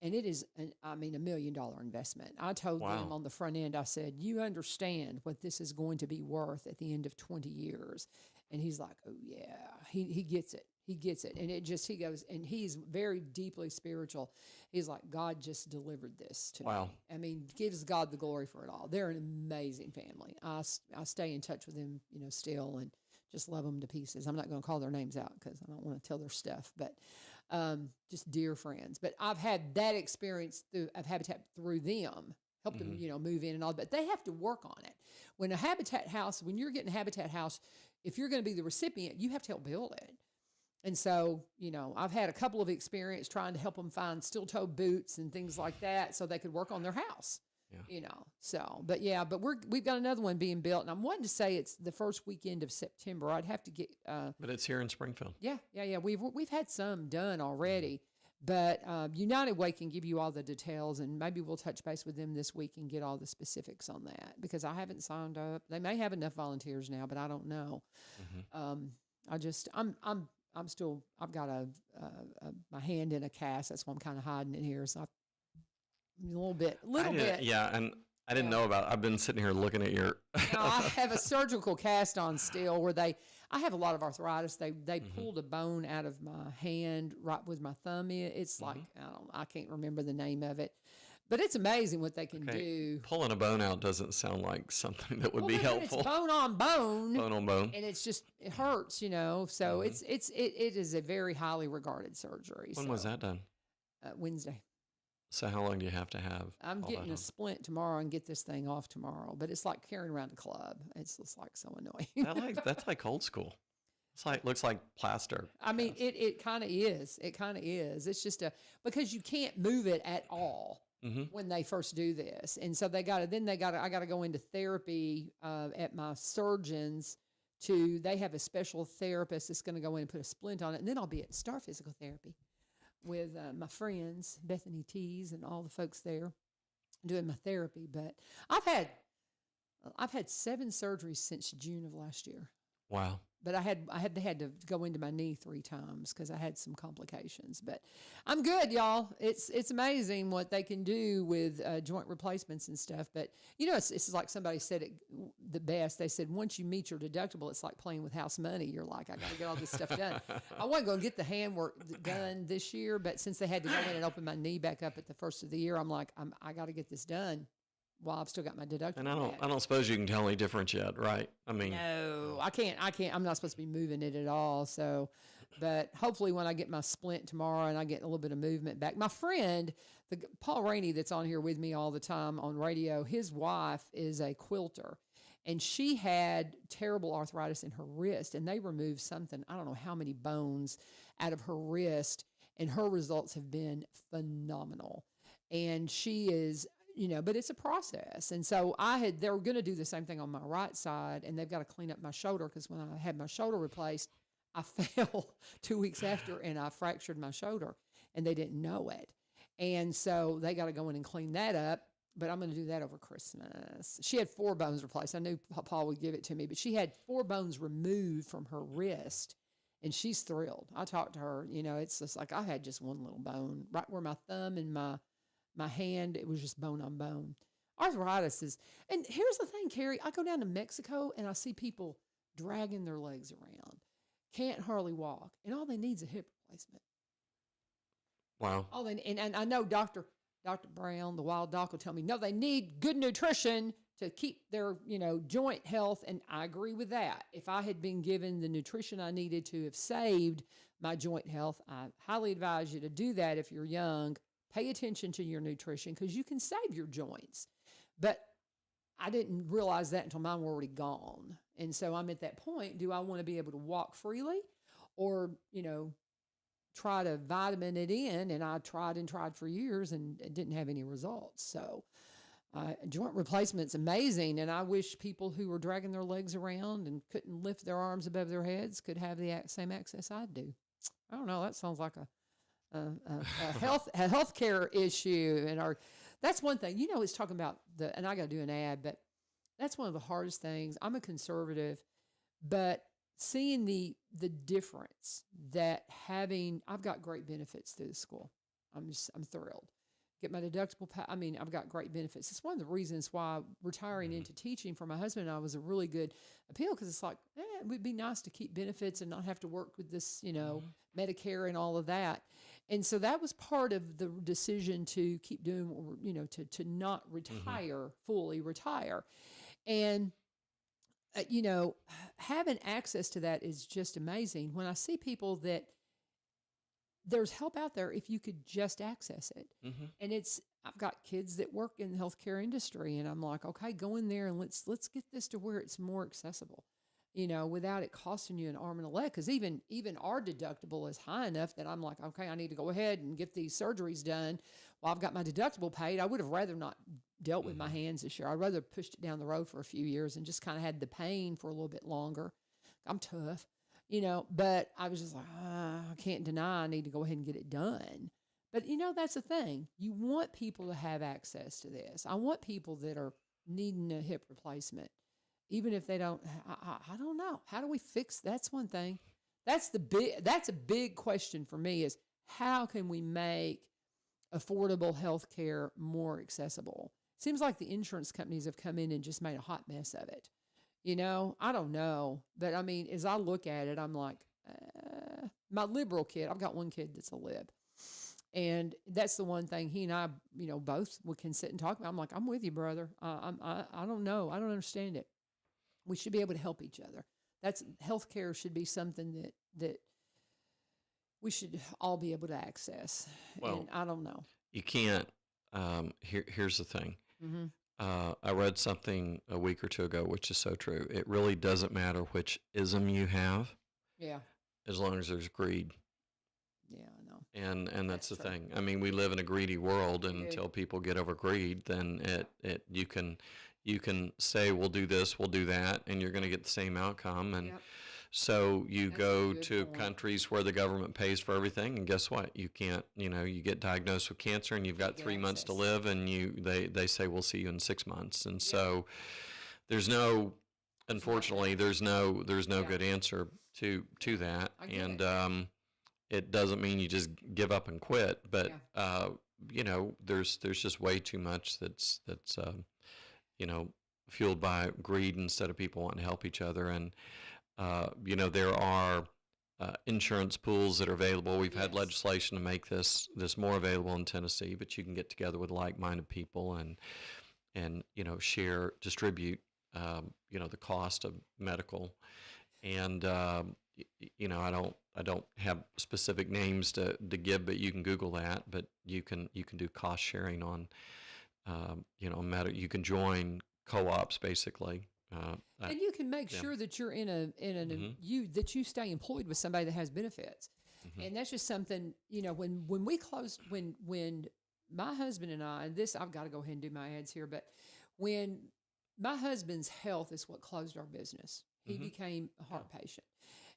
And it is, $1 million investment. I told them on the front end, I said, you understand what this is going to be worth at the end of 20 years. And he's like, oh, yeah, he gets it. He gets it. And he goes, and he's very deeply spiritual. He's like, God just delivered this to me. Gives God the glory for it all. They're an amazing family. I stay in touch with them, still, and just love them to pieces. I'm not going to call their names out because I don't want to tell their stuff, but just dear friends. But I've had that experience of Habitat through them, helped them, move in and all, but they have to work on it. When you're getting a Habitat house, if you're going to be the recipient, you have to help build it. And so, I've had a couple of experience trying to help them find steel-toe boots and things like that so they could work on their house. Yeah. But we've got another one being built, and I'm wanting to say it's the first weekend of September. I'd have to get. But it's here in Springfield. Yeah. We've had some done already, but United Way can give you all the details, and maybe we'll touch base with them this week and get all the specifics on that because I haven't signed up. They may have enough volunteers now, but I don't know. I've got my hand in a cast. That's why I'm kind of hiding it here. So a little bit. Yeah, and I didn't know about it. I've been sitting here looking at your. I have a surgical cast on still where I have a lot of arthritis. They pulled a bone out of my hand right with my thumb in. It's like, I can't remember the name of it. But it's amazing what they can do. Pulling a bone out doesn't sound like something that would be helpful. It's bone on bone. Bone on bone. And it hurts, So it is a very highly regarded surgery. When was that done? Wednesday. So how long do you have to have? I'm getting a splint tomorrow and get this thing off tomorrow. But it's like carrying around a club. It's just like so annoying. That's like old school. Looks like plaster. It kind of is. It kind of is. It's just because you can't move it at all. When they first do this. And so I got to go into therapy at my surgeon's they have a special therapist that's going to go in and put a splint on it. And then I'll be at Star Physical Therapy with my friends, Bethany Tees and all the folks there doing my therapy. But I've had 7 surgeries since June of last year. Wow. But I had to go into my knee 3 times because I had some complications. But I'm good, y'all. It's amazing what they can do with joint replacements and stuff. But it's like somebody said it the best. They said once you meet your deductible, it's like playing with house money. You're like, I got to get all this stuff done. I wasn't going to get the hand work done this year, but since they had to go in and open my knee back up at the first of the year, I'm like, I got to get this done. Well, I've still got my deductible. And I don't suppose you can tell any difference yet, right? I mean, no, I can't. I'm not supposed to be moving it at all. So, but hopefully, when I get my splint tomorrow and I get a little bit of movement back, my friend, Paul Rainey, that's on here with me all the time on radio, his wife is a quilter, and she had terrible arthritis in her wrist, and they removed something, I don't know how many bones out of her wrist, and her results have been phenomenal. And she is. But it's a process. And so they were going to do the same thing on my right side, and they've got to clean up my shoulder because when I had my shoulder replaced, I fell 2 weeks after and I fractured my shoulder, and they didn't know it. And so they got to go in and clean that up, but I'm going to do that over Christmas. She had 4 bones replaced. I knew Paul would give it to me, but she had 4 bones removed from her wrist, and she's thrilled. I talked to her, it's just like I had just one little bone right where my thumb and my hand, it was just bone on bone. Arthritis is, and here's the thing, Carrie, I go down to Mexico and I see people dragging their legs around, can't hardly walk, and all they need is a hip replacement. Wow. And I know Dr. Brown, the wild doc, will tell me, no, they need good nutrition to keep their, joint health, and I agree with that. If I had been given the nutrition I needed to have saved my joint health, I highly advise you to do that if you're young. Pay attention to your nutrition because you can save your joints. But I didn't realize that until mine were already gone. And so I'm at that point, do I want to be able to walk freely or, try to vitamin it in? And I tried for years and didn't have any results. So joint replacement's amazing. And I wish people who were dragging their legs around and couldn't lift their arms above their heads could have the same access I do. I don't know. That sounds like a healthcare issue, and that's one thing. It's talking about and I got to do an ad, but that's one of the hardest things. I'm a conservative, but seeing the difference that I've got great benefits through the school. I'm thrilled. Get my deductible. I've got great benefits. It's one of the reasons why retiring into teaching for my husband and I was a really good appeal because it's like, it would be nice to keep benefits and not have to work with this, Medicare and all of that. And so that was part of the decision to keep doing, to not retire, fully retire. And, having access to that is just amazing. When I see people that there's help out there if you could just access it. Mm-hmm. And I've got kids that work in the healthcare industry, and I'm like, okay, go in there and let's get this to where it's more accessible, without it costing you an arm and a leg. Because even our deductible is high enough that I'm like, okay, I need to go ahead and get these surgeries done. Well, I've got my deductible paid. I would have rather not dealt with my hands this year. I'd rather pushed it down the road for a few years and just kind of had the pain for a little bit longer. I'm tough. But I was just like, I can't deny I need to go ahead and get it done. But, that's the thing. You want people to have access to this. I want people that are needing a hip replacement, even if they don't. I don't know. How do we fix? That's one thing. That's a big question for me is how can we make affordable health care more accessible? Seems like the insurance companies have come in and just made a hot mess of it. I don't know. But as I look at it, I'm like, my liberal kid, I've got one kid that's a lib. And that's the one thing he and I, both can sit and talk about. I'm like, I'm with you, brother. I don't know. I don't understand it. We should be able to help each other. Healthcare should be something that we should all be able to access. Well, and I don't know. You can't. Here's the thing. Mm-hmm. I read something a week or two ago, which is so true. It really doesn't matter which ism you have. Yeah. As long as there's greed. Yeah, I know. And that's the thing. We live in a greedy world, and until people get over greed, then you can say we'll do this, we'll do that, and you're going to get the same outcome. And so you go to countries where the government pays for everything, and guess what? You can't. You get diagnosed with cancer, and you've got 3 months to live, and they say we'll see you in 6 months. And so there's no unfortunately, there's no good answer to that, and it doesn't mean you just give up and quit, but there's just way too much that's fueled by greed instead of people wanting to help each other, and there are insurance pools that are available. We've had legislation to make this more available in Tennessee, but you can get together with like-minded people and distribute the cost of medical, and I don't have specific names to give, but you can Google that. But you can do cost sharing on you can join co-ops basically. And you can make sure that you're that you stay employed with somebody that has benefits. Mm-hmm. And that's just something, when we closed, when my husband and I, I've got to go ahead and do my ads here, but when my husband's health is what closed our business, he became a heart patient,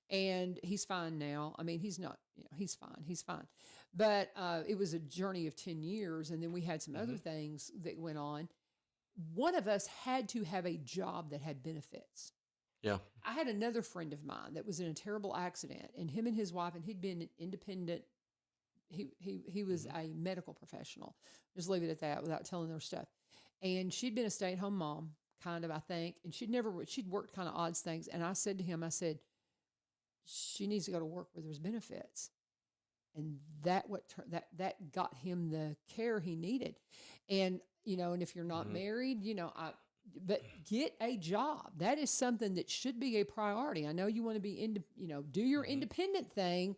and he's fine now. I mean, he's not, he's fine. But it was a journey of 10 years. And then we had some other things that went on. One of us had to have a job that had benefits. Yeah. I had another friend of mine that was in a terrible accident, and him and his wife, and he'd been independent. He was a medical professional. Just leave it at that without telling their stuff. And she'd been a stay-at-home mom, kind of, I think, and she'd worked kind of odd things. And I said to him, she needs to go to work where there's benefits. And that got him the care he needed. And, and if you're not married, but get a job. That is something that should be a priority. I know you want to be, do your independent thing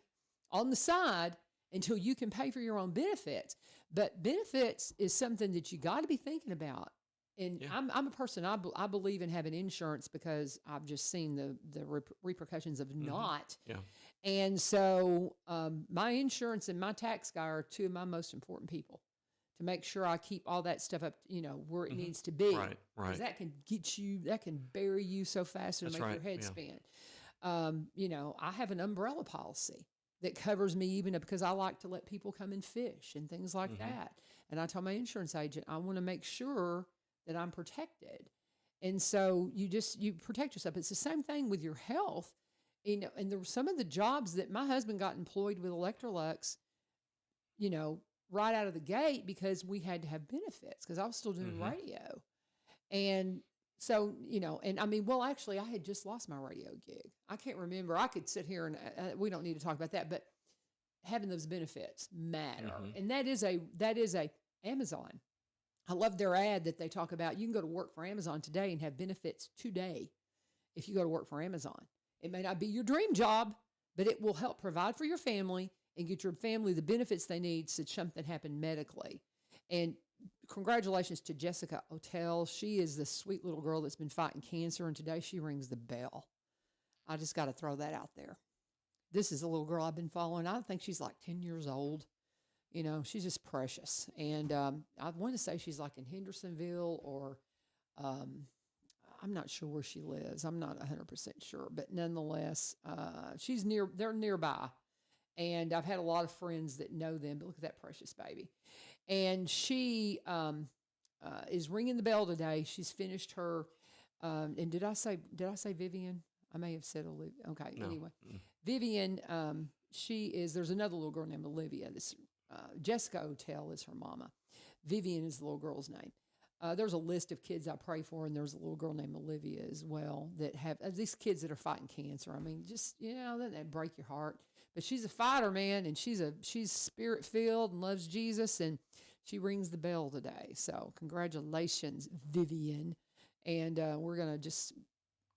on the side until you can pay for your own benefits. But benefits is something that you got to be thinking about. And I'm a person, I believe in having insurance because I've just seen the repercussions of not. Yeah. And so my insurance and my tax guy are two of my most important people to make sure I keep all that stuff up, where it needs to be. Right. Because that can bury you so fast and make your head spin. I have an umbrella policy that covers me even because I like to let people come and fish and things like that. And I told my insurance agent, I want to make sure that I'm protected. And so you protect yourself. It's the same thing with your health. And there were some of the jobs that my husband got employed with Electrolux, right out of the gate because we had to have benefits because I was still doing radio. And so, and I mean, actually I had just lost my radio gig. I can't remember. I could sit here and we don't need to talk about that, but having those benefits matter. And that is a Amazon. I love their ad that they talk about. You can go to work for Amazon today and have benefits today if you go to work for Amazon. It may not be your dream job, but it will help provide for your family and get your family the benefits they need should something happen medically. And congratulations to Jessica Otell. She is the sweet little girl that's been fighting cancer, and today she rings the bell. I just got to throw that out there. This is a little girl I've been following. I think she's like 10 years old. She's just precious. And I want to say she's like in Hendersonville or I'm not sure where she lives. I'm not 100% sure. But nonetheless, they're nearby. And I've had a lot of friends that know them. But look at that precious baby. And she is ringing the bell today. She's finished her, and did I say Vivian? I may have said Olivia. Okay, no. Anyway. Vivian, there's another little girl named Olivia. Jessica Otell is her mama. Vivian is the little girl's name. There's a list of kids I pray for, and there's a little girl named Olivia as well that have these kids that are fighting cancer. I mean, just, doesn't that break your heart? But she's a fighter, man, and she's spirit-filled and loves Jesus, and she rings the bell today. So congratulations, Vivian. And we're going to just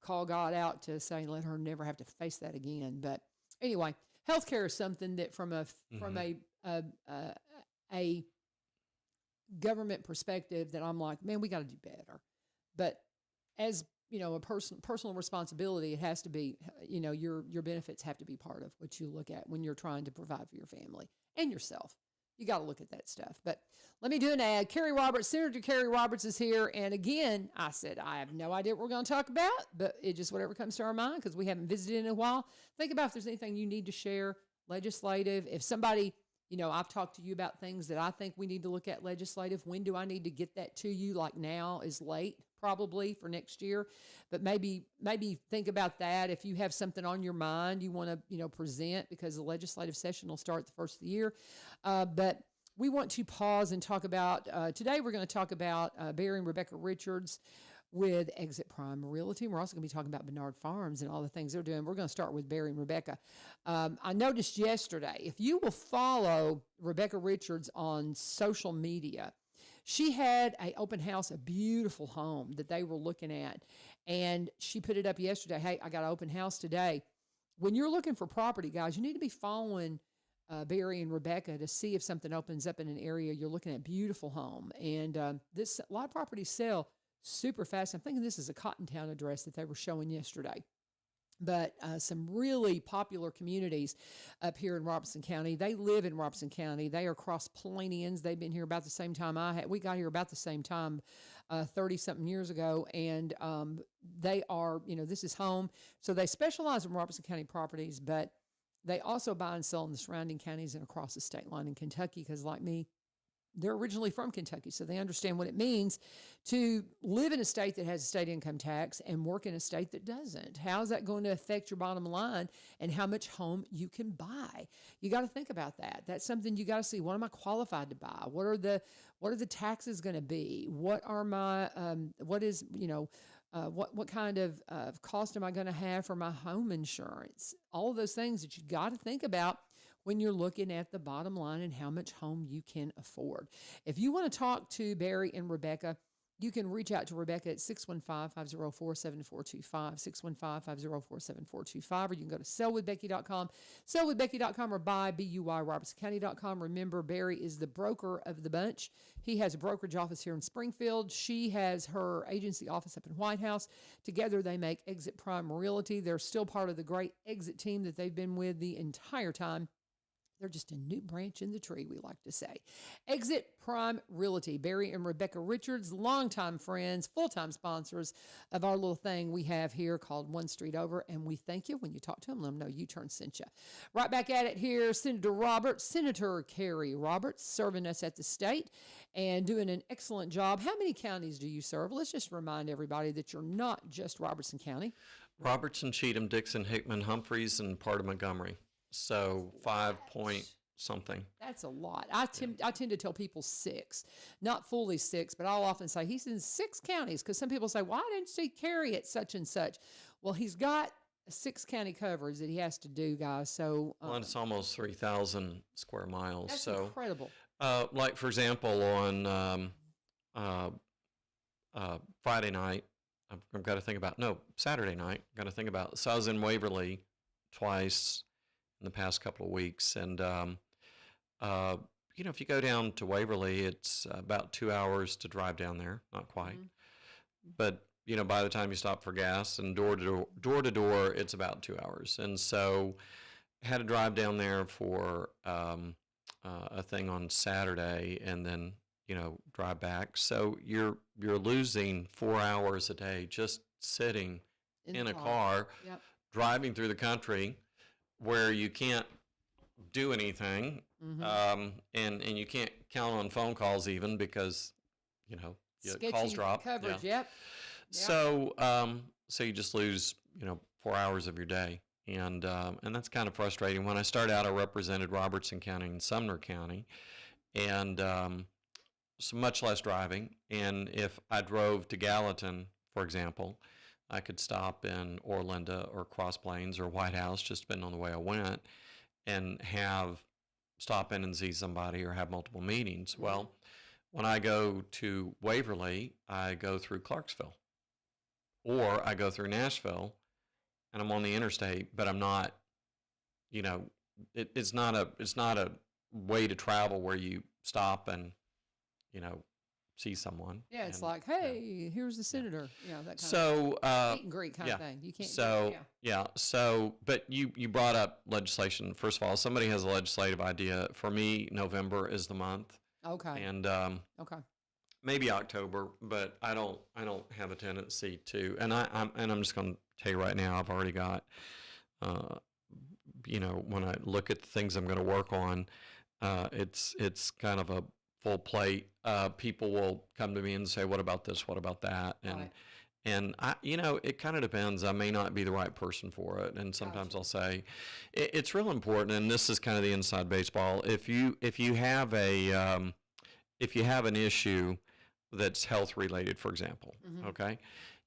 call God out to say, let her never have to face that again. But anyway, healthcare is something that from a government perspective that I'm like, man, we got to do better. But as a personal responsibility, it has to be, your benefits have to be part of what you look at when you're trying to provide for your family and yourself. You got to look at that stuff. But let me do an ad. Senator Kerry Roberts is here. And again, I said, I have no idea what we're going to talk about, but it just whatever comes to our mind because we haven't visited in a while. Think about if there's anything you need to share, legislative. If somebody, I've talked to you about things that I think we need to look at legislative. When do I need to get that to you? Like now is late. probably for next year, but maybe think about that if you have something on your mind you want to present, because the legislative session will start the first of the year. But we want to pause and talk about today. We're going to talk about Barry and Rebecca Richards with Exit Prime Realty. We're also going to be talking about Bernard Farms and all the things they're doing. We're going to start with Barry and Rebecca. I noticed yesterday, if you will follow Rebecca Richards on social media, she had an open house, a beautiful home that they were looking at, and she put it up yesterday. Hey, I got an open house today. When you're looking for property, guys, you need to be following Barry and Rebecca to see if something opens up in an area you're looking at. Beautiful home, and a lot of properties sell super fast. I'm thinking this is a Cottontown address that they were showing yesterday. But some really popular communities up here in Robeson County. They live in Robeson County. They are cross-Polanians. They've been here about the same time I had. We got here about the same time, 30-something years ago. And they are, this is home. So they specialize in Robeson County properties, but they also buy and sell in the surrounding counties and across the state line in Kentucky, because like me, they're originally from Kentucky, so they understand what it means to live in a state that has a state income tax and work in a state that doesn't. How is that going to affect your bottom line and how much home you can buy? You got to think about that. That's something you got to see. What am I qualified to buy? What are the taxes going to be? What are my what kind of cost am I going to have for my home insurance? All of those things that you got to think about when you're looking at the bottom line and how much home you can afford. If you want to talk to Barry and Rebecca, you can reach out to Rebecca at 615-504-7425, 615-504-7425, or you can go to sellwithbecky.com, sellwithbecky.com, or buy.robertsoncounty.com. Remember, Barry is the broker of the bunch. He has a brokerage office here in Springfield. She has her agency office up in White House. Together, they make Exit Prime Realty. They're still part of the great Exit team that they've been with the entire time. They're just a new branch in the tree, we like to say. Exit Prime Realty. Barry and Rebecca Richards, longtime friends, full-time sponsors of our little thing we have here called One Street Over, and we thank you when you talk to them. Let them know U-Turn sent you. Right back at it here, Senator Kerry Roberts, serving us at the state and doing an excellent job. How many counties do you serve? Let's just remind everybody that you're not just Robertson County. Robertson, Cheatham, Dixon, Hickman, Humphreys, and part of Montgomery. So 5 point something. That's a lot. I tend to tell people 6, not fully 6, but I'll often say he's in 6 counties, because some people say, well, I didn't see Kerry at such and such. Well, he's got 6 county coverage that he has to do, guys. So well, and it's almost 3,000 square miles. That's so incredible. Like, for example, on Friday night, I've got to think about, Saturday night, I've got to think about, so I was in Waverly twice in the past couple of weeks. And, if you go down to Waverly, it's about 2 hours to drive down there, not quite. Mm-hmm. But, by the time you stop for gas and door to door, it's about 2 hours. And so I had to drive down there for a thing on Saturday and then, drive back. So you're losing 4 hours a day just sitting in a car, yep, driving through the country, where you can't do anything, mm-hmm, and you can't count on phone calls even, because calls drop. Coverage, yeah. Yep. So you just lose 4 hours of your day, and that's kind of frustrating. When I started out, I represented Robertson County and Sumner County, and so much less driving. And if I drove to Gallatin, for example, I could stop in Orlinda or Cross Plains or White House, just depending on the way I went, and stop in and see somebody or have multiple meetings. Well, when I go to Waverly, I go through Clarksville, or I go through Nashville, and I'm on the interstate, but I'm not, it's not a way to travel where you stop and, see someone. Yeah, it's like, hey, here's the senator. Yeah, that kind of meet and greet kind of thing. You can't. So, but you brought up legislation. First of all, somebody has a legislative idea. For me, November is the month. Okay. And maybe October, but I don't have a tendency to. And I'm just going to tell you right now, I've already got, when I look at the things I'm going to work on, it's kind of a full plate, people will come to me and say, "What about this? What about that?" And I, it kind of depends. I may not be the right person for it, and sometimes I'll say, it's real important. And this is kind of the inside baseball. If you have if you have an issue that's health related, for example, okay,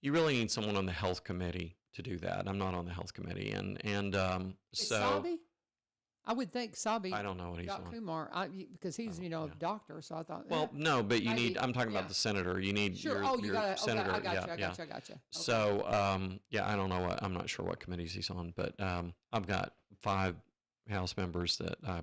you really need someone on the health committee to do that. I'm not on the health committee, and so Sabi? I would think Sabi. I don't know what he's on. Kumar, because he's a doctor, so I thought. Well, no, but you need. I'm talking about the senator. You need sure. Your got senator. Okay, I got you. Okay. So I don't know I'm not sure what committees he's on, but I've got 5 House members that I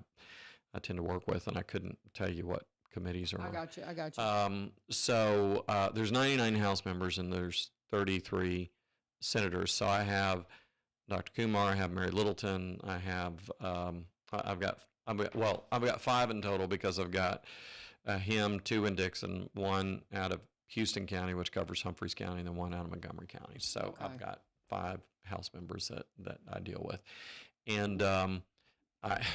tend to work with, and I couldn't tell you what committees are on. I got you. So there's 99 House members and there's 33 senators. So I have Dr. Kumar, I have Mary Littleton, I have I've got 5 in total because I've got him, 2 in Dixon, 1 out of Houston County, which covers Humphreys County, and then 1 out of Montgomery County. So I've got 5 House members that I deal with, and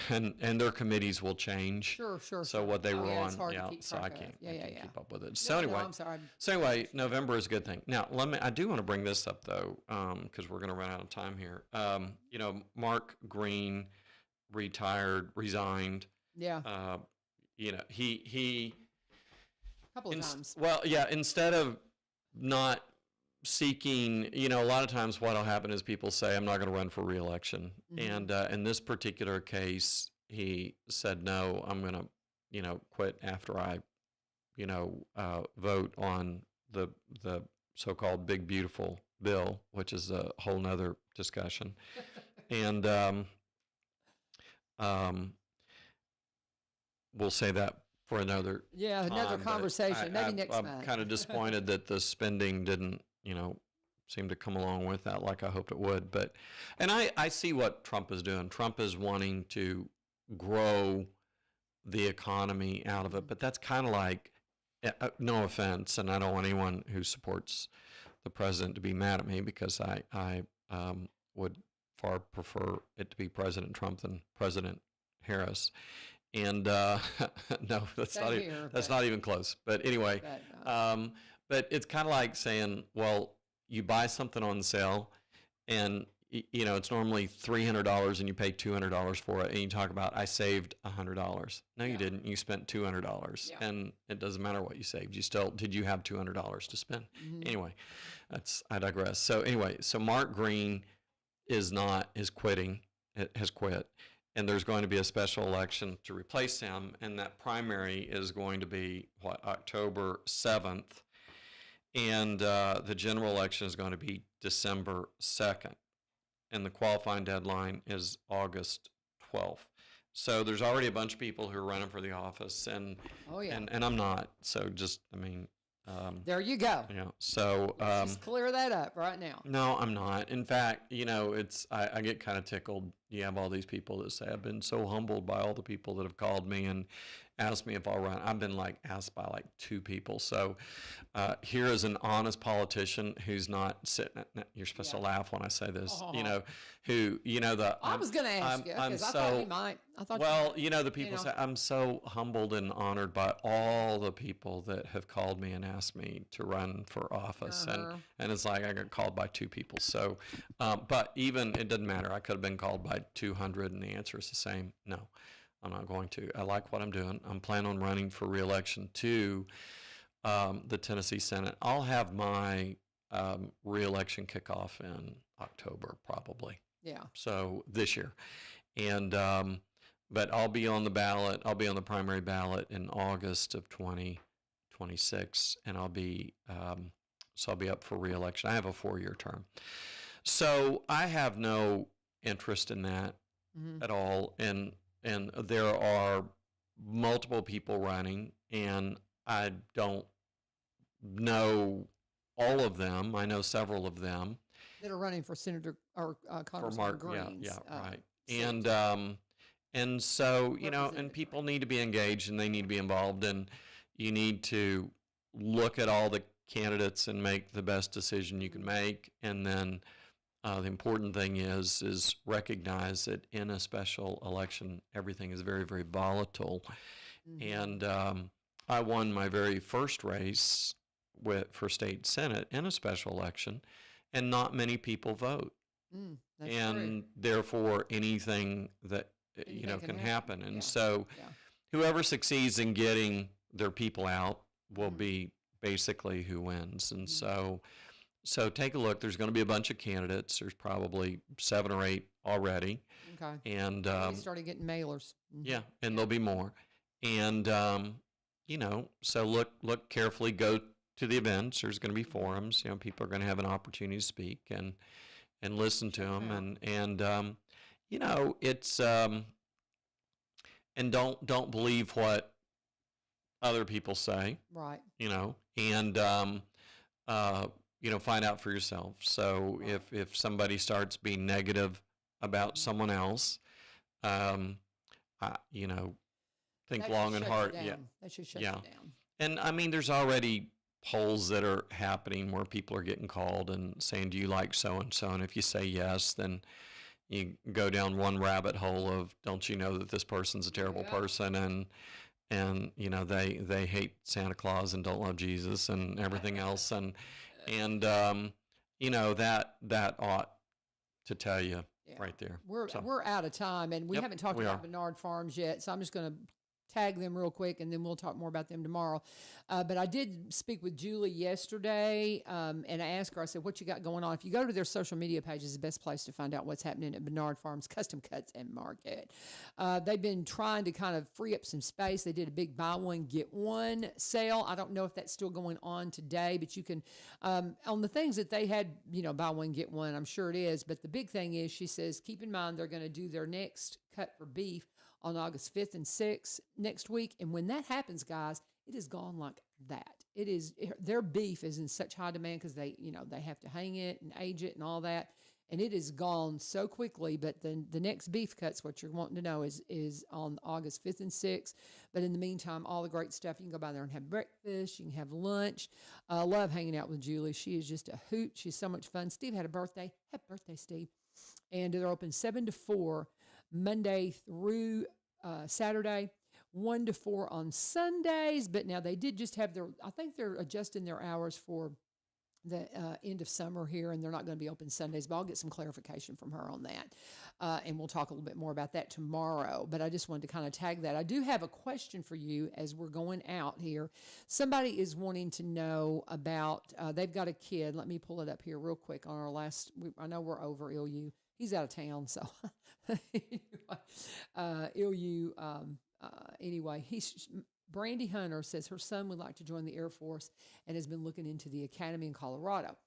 and their committees will change. Sure. So what they were on, so I can't keep up with it. So I'm sorry. So anyway, November is a good thing. Now I do want to bring this up though, because we're going to run out of time here. Mark Green resigned. Yeah. He couple of times. Well, yeah. Instead of not seeking, a lot of times what'll happen is people say, I'm not going to run for re-election. And in this particular case, he said, no, I'm going to, quit after I, vote on the so-called big, beautiful bill, which is a whole nother discussion. And we'll say that for another another conversation, maybe next month. I'm kind of disappointed that the spending didn't, seem to come along with that like I hoped it would. And I see what Trump is doing. Trump is wanting to grow the economy out of it, but that's kind of like, no offense, and I don't want anyone who supports the president to be mad at me, because I would far prefer it to be President Trump than President Harris. And no, that's not even close. But anyway, but it's kind of like saying, well, you buy something on sale, and it's normally $300, and you pay $200 for it, and you talk about, I saved $100. No, you didn't. You spent $200, and it doesn't matter what you saved. Did you have $200 to spend? Anyway, I digress. So anyway, Mark Green is quitting. It has quit. And there's going to be a special election to replace him, and that primary is going to be, October 7th, and the general election is going to be December 2nd, and the qualifying deadline is August 12th. So there's already a bunch of people who are running for the office, and and I'm not. So there you go. So just clear that up right now. No, I'm not. In fact, I get kind of tickled. You have all these people that say, I've been so humbled by all the people that have called me and asked me if I'll run. I've been asked by 2 people. So here is an honest politician who's not sitting. You're supposed to laugh when I say this. Who I was going to ask you, because I thought you might. The people say, I'm so humbled and honored by all the people that have called me and asked me to run for office. And it's like I got called by 2 people. So, but even, it doesn't matter. I could have been called by 200, and the answer is the same. No, I'm not going to. I like what I'm doing. I'm planning on running for re-election to the Tennessee Senate. I'll have my re-election kickoff in October, probably. Yeah. So this year. And but I'll be on the ballot. I'll be on the primary ballot in August of 2026, and I'll be up for re-election. I have a 4-year term. So I have no interest in that at all. And there are multiple people running, and I don't know all of them. I know several of them that are running for Senator or Congressman Green's. Right. And so, and people need to be engaged, and they need to be involved, and you need to look at all the candidates and make the best decision you can make. And then the important thing is recognize that in a special election, everything is very, very volatile. And I won my very first race for state senate in a special election, and not many people vote. That's and true. Therefore anything that can happen. And so whoever succeeds in getting their people out will be basically who wins. And so take a look. There's going to be a bunch of candidates. There's probably 7 or 8 already. Okay. And we started getting mailers. Yeah, and there'll be more. And so look carefully. Go to the events. There's going to be forums. People are going to have an opportunity to speak and listen to them. And it's and don't believe what other people say. Right. And find out for yourself. So if somebody starts being negative about someone else, think long and hard. Yeah, that should shut you down. And I mean, there's already polls that are happening where people are getting called and saying, "Do you like so and so?" And if you say yes, then you go down one rabbit hole of, "Don't you know that this person's a terrible person?" And they hate Santa Claus and don't love Jesus and everything else. And that ought to tell you right there. We're out of time, and we haven't talked about Bernard Farms yet, so I'm just going to tag them real quick, and then we'll talk more about them tomorrow. But I did speak with Julie yesterday, and I asked her, I said, what you got going on? If you go to their social media page, is the best place to find out what's happening at Bernard Farms Custom Cuts and Market. They've been trying to kind of free up some space. They did a big buy one, get one sale. I don't know if that's still going on today, but you can, on the things that they had, buy one, get one, I'm sure it is. But the big thing is, she says, keep in mind they're going to do their next cut for beef on August 5th and 6th next week. And when that happens, guys, it is gone like that. Their beef is in such high demand because they have to hang it and age it and all that. And it is gone so quickly. But then the next beef cuts, what you're wanting to know is on August 5th and 6th. But in the meantime, all the great stuff, you can go by there and have breakfast. You can have lunch. I love hanging out with Julie. She is just a hoot. She's so much fun. Steve had a birthday. Happy birthday, Steve. And they're open 7 to 4. Monday through Saturday, 1 to 4 on Sundays. But now they did just have I think they're adjusting their hours for the end of summer here, and they're not going to be open Sundays, but I'll get some clarification from her on that. And we'll talk a little bit more about that tomorrow. But I just wanted to kind of tag that. I do have a question for you as we're going out here. Somebody is wanting to know about, they've got a kid. Let me pull it up here real quick on our last, I know we're over ILU. He's out of town, so anyway, Brandy Hunter says her son would like to join the Air Force and has been looking into the academy in Colorado.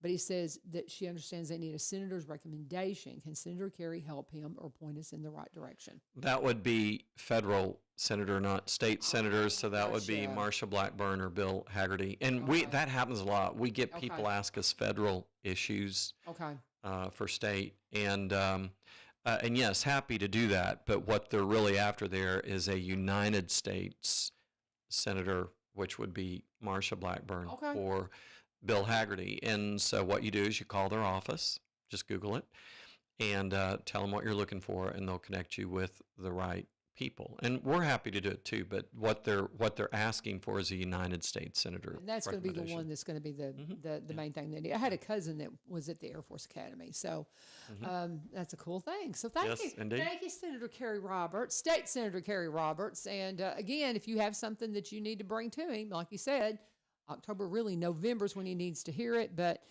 But he says that she understands they need a senator's recommendation. Can Senator Kerry help him or point us in the right direction? That would be federal senator, not state senators. So that would be Marsha Blackburn or Bill Haggerty. And that happens a lot. We get people ask us federal issues for state. And yes, happy to do that. But what they're really after there is a United States senator, which would be Marsha Blackburn or Bill Haggerty. And so what you do is you call their office, just Google it, and tell them what you're looking for, and they'll connect you with the right people. And we're happy to do it too, but what they're asking for is a United States senator. And that's going to be the one that's going to be the main thing they need. I had a cousin that was at the Air Force Academy, so that's a cool thing. So thank you. Indeed. Thank you, Senator Kerry Roberts, State Senator Kerry Roberts. And again, if you have something that you need to bring to him, like you said, November's when he needs to hear it, but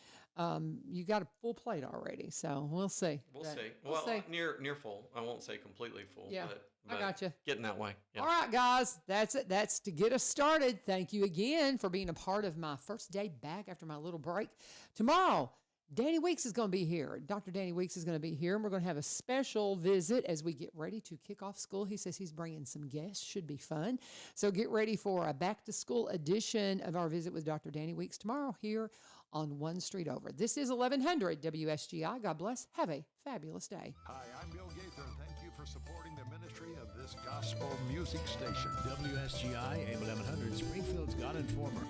you got a full plate already, so we'll see. We'll see. Near full. I won't say completely full. Yeah, but I got you. Getting that way. Yeah. All right, guys, that's it. That's to get us started. Thank you again for being a part of my first day back after my little break. Tomorrow, Danny Weeks is going to be here. Dr. Danny Weeks is going to be here, and we're going to have a special visit as we get ready to kick off school. He says he's bringing some guests. Should be fun. So get ready for a back-to-school edition of our visit with Dr. Danny Weeks tomorrow here on One Street Over. This is 1100 WSGI. God bless. Have a fabulous day. Hi, I'm Bill Gaither. Thank you for supporting the ministry of this gospel music station. WSGI AM 1100, Springfield's God Informer.